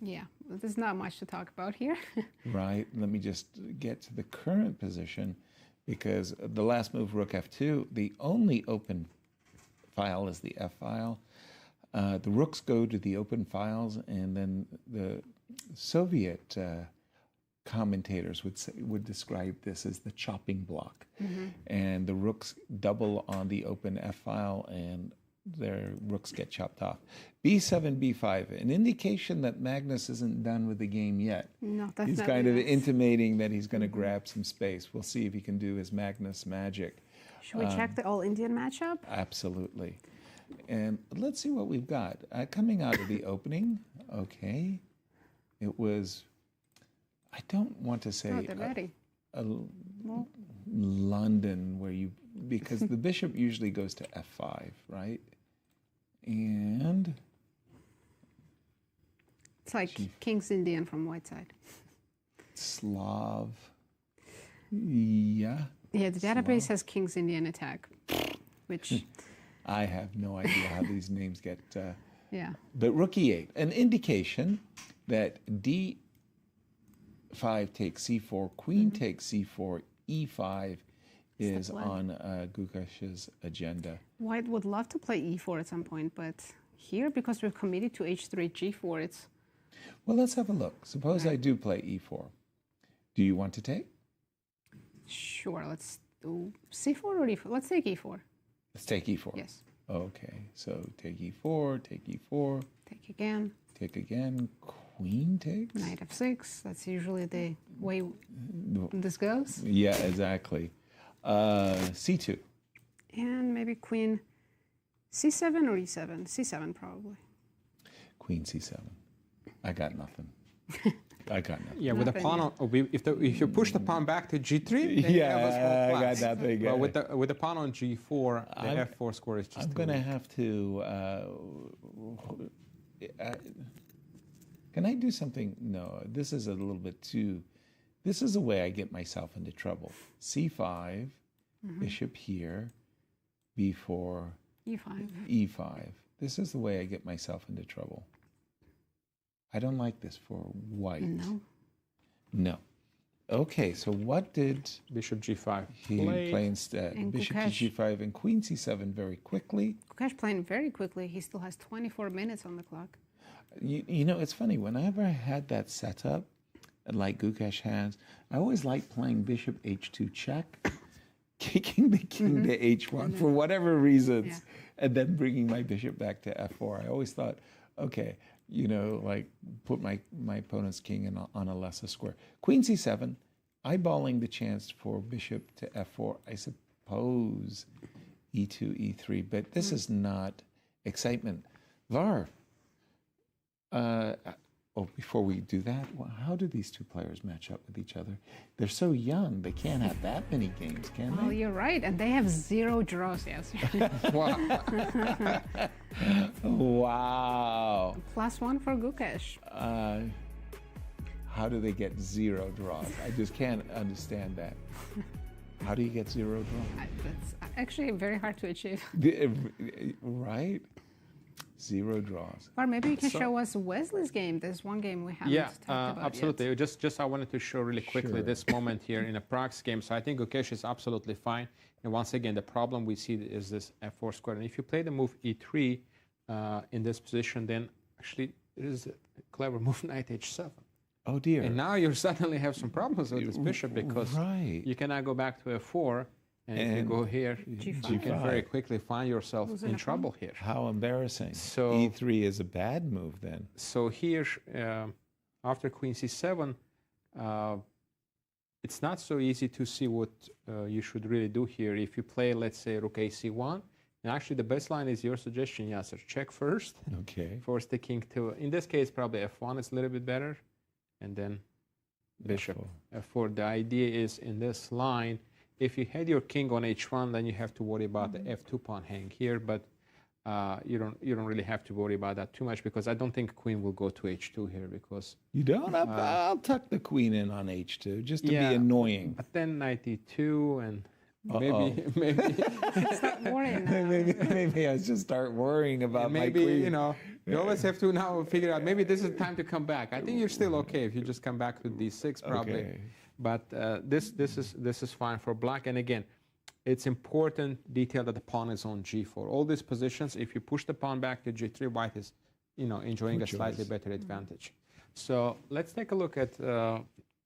Yeah, there's not much to talk about here. Right, let me just get to the current position, because the last move, rook f2, the only open file is the f file. The rooks go to the open files, and then the Soviet commentators would describe this as the chopping block. And the rooks double on the open f file, and their rooks get chopped off. b7, b5, an indication that Magnus isn't done with the game yet. No, that's he's not kind of nice. intimating that he's going to grab some space. We'll see if he can do his Magnus magic. Should we check the all-Indian matchup? Absolutely. And let's see what we've got. Coming out of the opening, okay, it was, I don't want to say London, where you, because the bishop usually goes to f5, right? And It's like King's Indian from white side. Slav. Yeah. Yeah, the database has King's Indian attack, which I have no idea how these names get. yeah. But rook e8, an indication that d5 takes c4, queen takes c4, e5 is on Gukesh's agenda. White would love to play e4 at some point, but here, because we've committed to h3, g4, it's... Well, let's have a look. Suppose I do play e4. Do you want to take? Sure, let's do c4 or e4. Let's take e4. Let's take e4. Yes. Okay, so take e4, take e4. Take again. Take again. Queen takes? Knight f6. That's usually the way this goes. Yeah, exactly. c2. And maybe queen c7 or e7. C7 probably. Queen c7. I got nothing. I got nothing. Yeah, with the pawn on, if you push the pawn back to g3, then you have a small I got nothing. Well, with the pawn on g4, the f4 score is just. I'm going to have to. Can I do something? No, this is a little bit too. This is the way I get myself into trouble. c5, bishop here, b4, e5. e5. This is the way I get myself into trouble. I don't like this for white. No. No. Okay, so what did Bishop g5 he play instead? And Bishop Gukesh. to g5 and queen c7 very quickly. Gukesh playing very quickly. He still has 24 minutes on the clock. You know, it's funny. Whenever I had that setup, like Gukesh has, I always liked playing bishop h2 check, kicking the king to h1 for whatever reasons, and then bringing my bishop back to f4. I always thought, okay, you know, like put my opponent's king on a lesser square. Queen c7, eyeballing the chance for bishop to f4. I suppose e2, e3, but this is not excitement. Var, before we do that, how do these two players match up with each other? They're so young, they can't have that many games, can they? Oh, you're right. And they have 0 draws, yes. Wow. +1 for Gukesh. How do they get 0 draws? I just can't understand that. How do you get 0 draws? That's actually very hard to achieve. Right? 0 draws. Or maybe you can show us Wesley's game. There's one game we haven't talked about absolutely. yet. Just I wanted to show really quickly this moment here in a Prague's game. So I think Gukesh is absolutely fine. And once again, the problem we see is this f4 square. And if you play the move e3 in this position, then actually it is a clever move, knight h7. Oh dear. And now you suddenly have some problems with this bishop because you cannot go back to f4. And if you go here, G5. you can very quickly find yourself in trouble here. How embarrassing. So e3 is a bad move then. So here, after queen c7, it's not so easy to see what you should really do here. If you play, let's say, rook a c1, and actually the best line is your suggestion, Yasser. Check first. Okay. Force the king to, in this case, probably f1 is a little bit better. And then bishop f4. The idea is in this line, if you had your king on h1, then you have to worry about the f2 pawn hang here, but you don't really have to worry about that too much because I don't think queen will go to h2 here because you don't. I'll tuck the queen in on h2 just to be annoying. But then knight e2 and maybe Stop worrying now. maybe I should start worrying about my queen. Maybe you know you always have to now figure out maybe this is the time to come back. I think you're still okay if you just come back to d6 probably. Okay. But this is fine for black. And again, it's important detail that the pawn is on g4. All these positions, if you push the pawn back to g3, white is, enjoying a slightly better advantage. So let's take a look at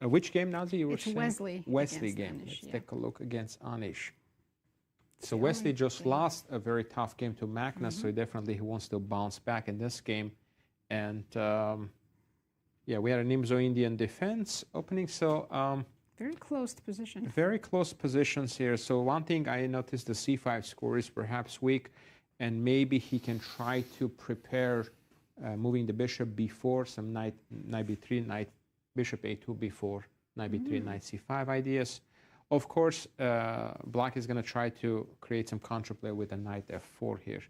which game, Nazi, you were saying? Wesley. Wesley game. Anish, Let's take a look against Anish. So Wesley just lost a very tough game to Magnus, so he wants to bounce back in this game. And we had a Nimzo Indian defense opening, so very close position. Very close positions here. So one thing I noticed, the c5 score is perhaps weak, and maybe he can try to prepare moving the bishop b4, some knight b3, bishop a2 b4, knight b3, knight c5 ideas. Of course, black is going to try to create some counterplay with a knight f4 here.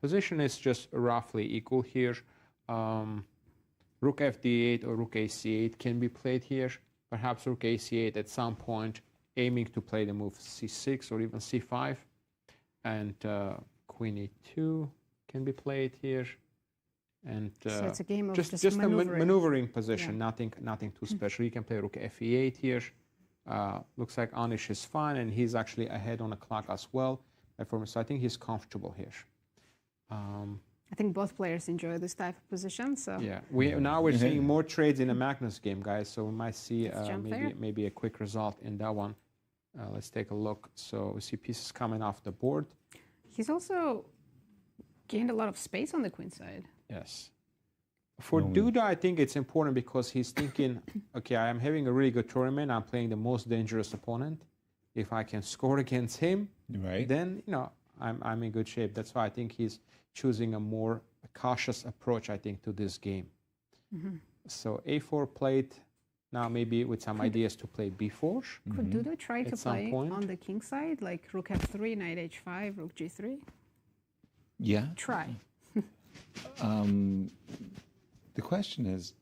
Position is just roughly equal here. Rook fd8 or rook ac8 can be played here. Perhaps rook ac8 at some point, aiming to play the move c6 or even c5. And queen e2 can be played here. And so it's a game of just a maneuvering position, nothing too special. You can play rook fe8 here. Looks like Anish is fine, and he's actually ahead on the clock as well. So I think he's comfortable here. I think both players enjoy this type of position. So yeah, now we're seeing more trades in a Magnus game, guys. So we might see maybe a quick result in that one. Let's take a look. So we see pieces coming off the board. He's also gained a lot of space on the queen side. Yes. For Duda, I think it's important because he's thinking, okay, I'm having a really good tournament. I'm playing the most dangerous opponent. If I can score against him, then I'm in good shape. That's why I think he's choosing a more cautious approach, I think, to this game. So a4 played. Now maybe with some ideas to play b4. Could Duda try to play on the king side, like rook f3, knight h5, rook g3? Yeah. Try. The question is,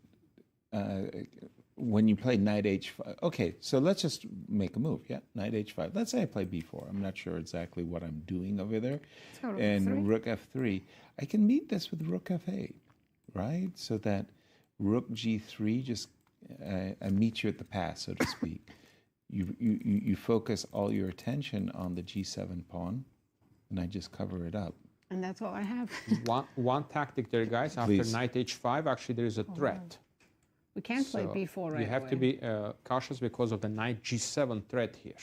when you play knight h5, okay, so let's just make a move, knight h5. Let's say I play b4. I'm not sure exactly what I'm doing over there. And rook f3. I can meet this with rook f8, right? So that rook g3 just meets you at the pass, so to speak. You focus all your attention on the g7 pawn, and I just cover it up. And that's all I have. one tactic there, guys. After knight h5, actually there is a threat. We can't play b4 right You have to be cautious because of the knight g7 threat here.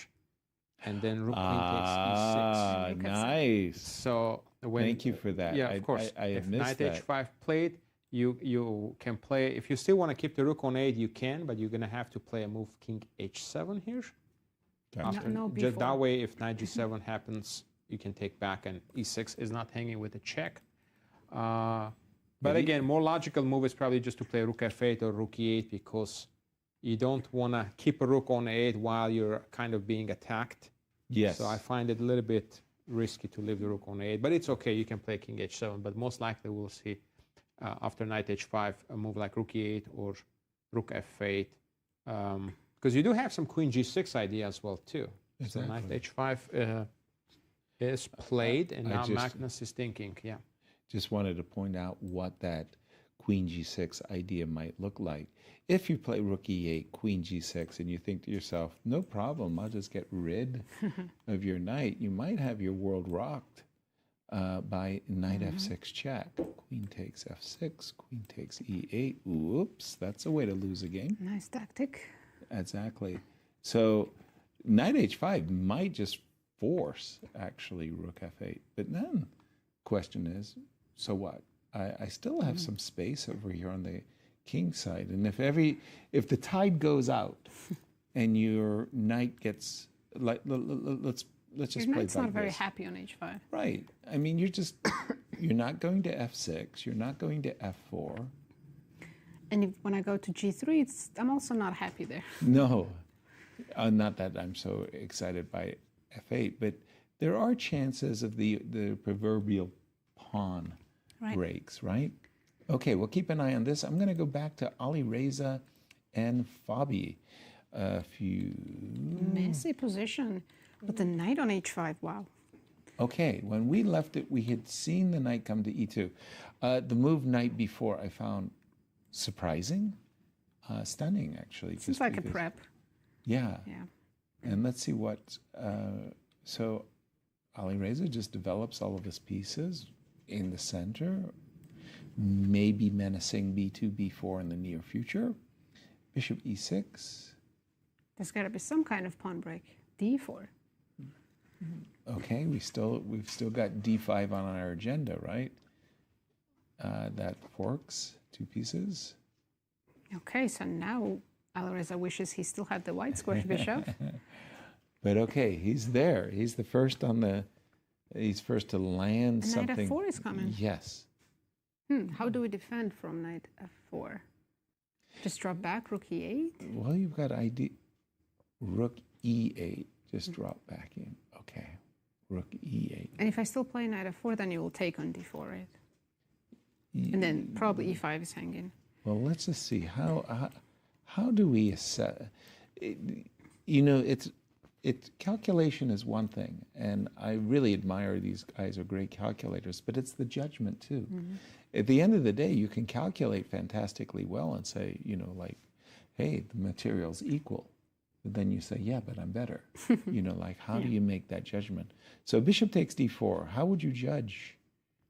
And then rook queen takes e6. Nice. So thank you for that. Yeah, of course. I if missed knight h5 played, you can play. If you still want to keep the rook on 8, you can, but you're going to have to play a move king h7 here. After, no b4. Just that way, if knight g7 happens, you can take back, and e6 is not hanging with a check. But again, more logical move is probably just to play rook f8 or rook e8 because you don't want to keep a rook on 8 while you're kind of being attacked. Yes. So I find it a little bit risky to leave the rook on 8, but it's okay. You can play king h7, but most likely we'll see after knight h5 a move like rook e8 or rook f8 because you do have some queen g6 idea as well too. Exactly. So knight h5 is played, and now Magnus is thinking, Just wanted to point out what that queen g6 idea might look like. If you play rook e8, queen g6, and you think to yourself, no problem, I'll just get rid of your knight, you might have your world rocked by knight f6 check. Queen takes f6, queen takes e8. Oops, that's a way to lose a game. Nice tactic. Exactly. So knight h5 might just force, actually, rook f8. But then question is, so what? I still have some space over here on the king side, and if the tide goes out and your knight gets let's just your play knight's like not very this. happy on h5. Right. I mean, you're not going to f6. You're not going to f4. And when I go to g3, I'm also not happy there. No, not that I'm so excited by f8, but there are chances of the proverbial pawn breaks, right? Okay, we'll keep an eye on this. I'm going to go back to Ali Reza and Fabi. Messy position, but the knight on h5, wow. Okay, when we left it, we had seen the knight come to e2. The move knight b4 I found surprising, stunning, actually. Seems like a prep. Yeah. And let's see what... so Ali Reza just develops all of his pieces in the center, maybe menacing b2, b4 in the near future. Bishop e6. There's got to be some kind of pawn break. d4. Okay, we've still got d5 on our agenda, right? That forks 2 pieces. Okay, so now Alireza wishes he still had the white square bishop. But okay, he's there. He's the first on the. He's first to land and something. Knight f4 is coming. Yes. How do we defend from knight f4? Just drop back, rook e8? Well, you've got rook e8. Just drop back in. Okay. Rook E8. And if I still play knight f4, then you will take on d4, right? And then probably e5 is hanging. Well, let's just see how do we assess? You know, calculation is one thing, and I really admire these guys are great calculators, but it's the judgment too. At the end of the day, you can calculate fantastically well and say, you know, like, hey, the material's equal. But then you say, yeah, but I'm better. You know, like, how do you make that judgment? So bishop takes d4. How would you judge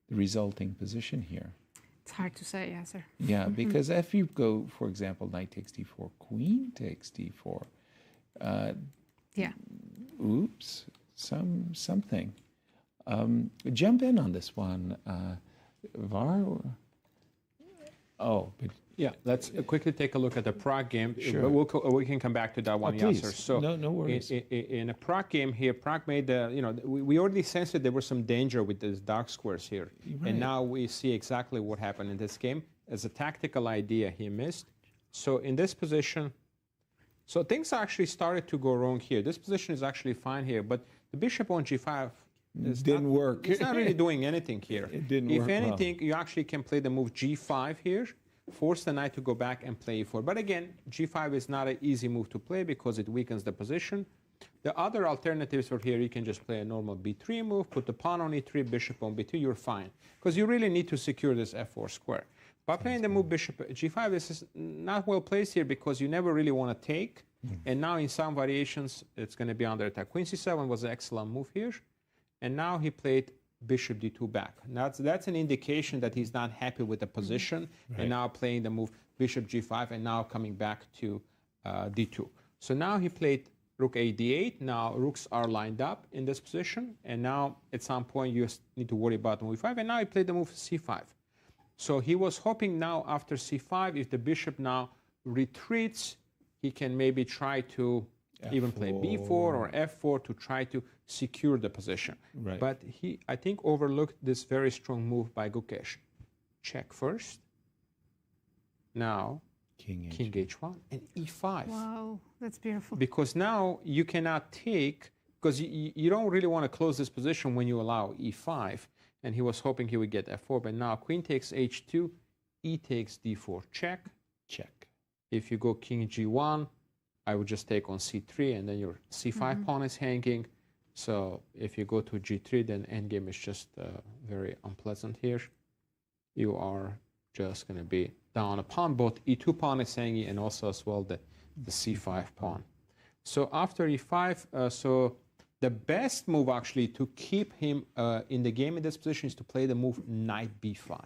the resulting position here? It's hard to say, yes, sir. Yeah, because if you go, for example, knight takes d4, queen takes d4. Yeah. Oops, something. Jump in on this one, Var. Oh, but yeah. Let's quickly take a look at the Prague game. Sure. We can come back to that one, please. Yasser. So no worries. In a Prague game here, Prague made the, you know, we already sensed that there was some danger with these dark squares here, right. and now we see exactly what happened in this game. As a tactical idea, he missed. So in this position. So things actually started to go wrong here. This position is actually fine here, but the bishop on g5 didn't work. It's not really doing anything here. It didn't work. If anything, you actually can play the move g5 here, force the knight to go back and play e4. But again, g5 is not an easy move to play because it weakens the position. The other alternatives for here, you can just play a normal b3 move, put the pawn on e3, bishop on b2, you're fine. Because you really need to secure this f4 square. By playing the move bishop g5, this is not well placed here because you never really want to take. And now in some variations, it's going to be under attack. Queen c7 was an excellent move here. And now he played bishop d2 back. Now that's an indication that he's not happy with the position. Right. And now playing the move bishop g5 and now coming back to d2. So now he played rook a d8. Now rooks are lined up in this position. And now at some point you need to worry about move e5. And now he played the move c5. So he was hoping now after c5, if the bishop now retreats, he can maybe try to even play b4 or f4 to try to secure the position. Right. But he, I think, overlooked this very strong move by Gukesh. Check first. Now, king h1 and e5. Wow, that's beautiful. Because now you cannot take, because you don't really want to close this position when you allow e5. And he was hoping he would get f4. But now queen takes h2, e takes d4. Check. Check. If you go king g1, I would just take on c3, and then your c5 pawn is hanging. So if you go to g3, then endgame is just very unpleasant here. You are just going to be down a pawn. Both e2 pawn is hanging, and also as well the c5 pawn. So after e5, so the best move actually to keep him in the game in this position is to play the move knight b5.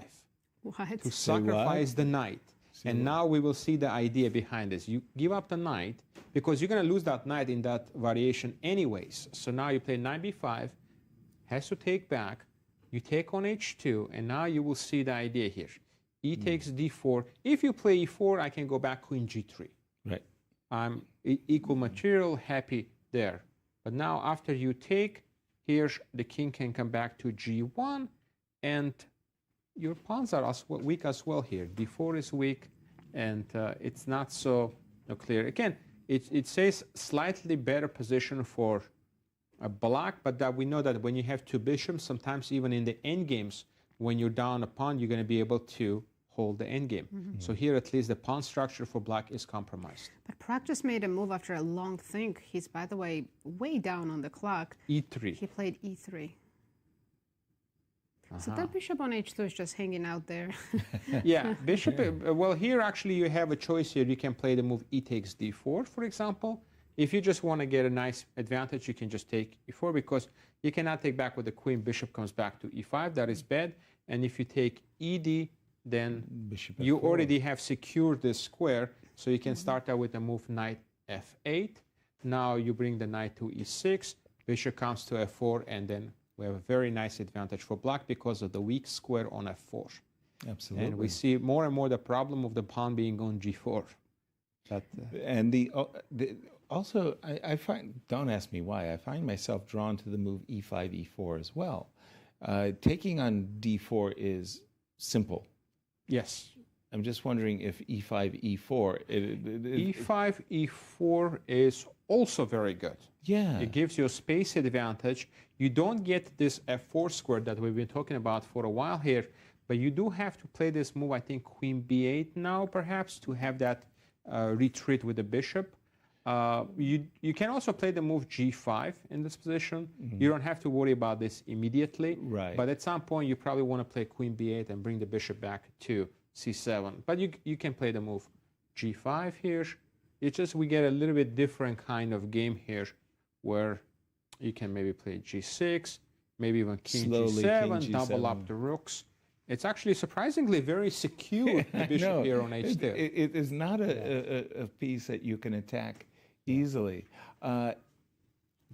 What? To sacrifice the knight. And now we will see the idea behind this. You give up the knight because you're going to lose that knight in that variation anyways. So now you play knight b5, has to take back. You take on h2, and now you will see the idea here. E takes d4. If you play e4, I can go back queen g3. Right. I'm equal material, happy there. But now after you take, here the king can come back to g1, and your pawns are weak as well here. d4 is weak, and it's not so clear. Again, it says slightly better position for black, but that we know that when you have two bishops, sometimes even in the end games, when you're down a pawn, you're going to be able to hold the endgame. So here at least the pawn structure for black is compromised. But Pragg just made a move after a long think. He's, by the way, way down on the clock. e3. He played e3. So that bishop on h2 is just hanging out there. Yeah, bishop, well, here actually you have a choice here. You can play the move e takes d4, for example. If you just want to get a nice advantage, you can just take e4 because you cannot take back with the queen. Bishop comes back to e5. That is bad. And if you take ed, then bishop you f4. already have secured this square. So you can start out with the move knight f8. Now you bring the knight to e6. Bishop comes to f4, and then we have a very nice advantage for black because of the weak square on f4. Absolutely. And we see more and more the problem of the pawn being on g4. And also, I find, don't ask me why, I find myself drawn to the move e5, e4 as well. Taking on d4 is simple. Yes. I'm just wondering if e5, e4. e5, e4 is also very good. Yeah. It gives you a space advantage. You don't get this f4 square that we've been talking about for a while here, but you do have to play this move, I think, queen b8 now, perhaps, to have that retreat with the bishop. You can also play the move g5 in this position. You don't have to worry about this immediately. Right. But at some point, you probably want to play queen b8 and bring the bishop back to c7. But you can play the move g5 here. It's just we get a little bit different kind of game here where you can maybe play g6, maybe even king Slowly, g7, king double G7. up the rooks. It's actually surprisingly very secure, the bishop here on h2. It is not a piece that you can attack easily.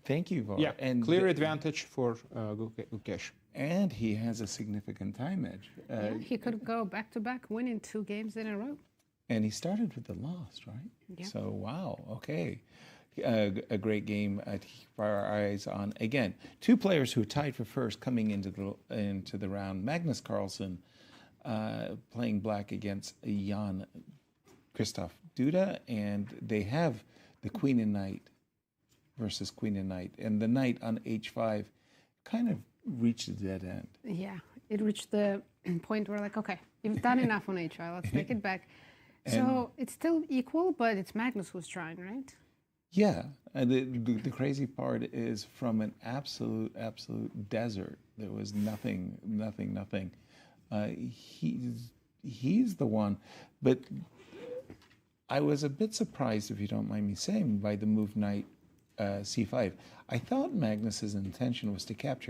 Thank you, Var. Yeah, and clear advantage for Gukesh. And he has a significant time edge. Yeah, he could go back-to-back, winning 2 games in a row. And he started with the loss, right? Yeah. So, wow, okay. A great game to keep our eyes on. Again, 2 players who tied for first coming into the round. Magnus Carlsen playing black against Jan Christoph Duda, and they have the queen and knight versus queen and knight. And the knight on h5 kind of reached a dead end. Yeah, it reached the point where, like, okay, you've done enough on h5, let's take it back. So it's still equal, but it's Magnus who's trying, right? Yeah, and the crazy part is from an absolute desert. There was nothing. He's the one, but I was a bit surprised, if you don't mind me saying, by the move knight c5. I thought Magnus's intention was to capture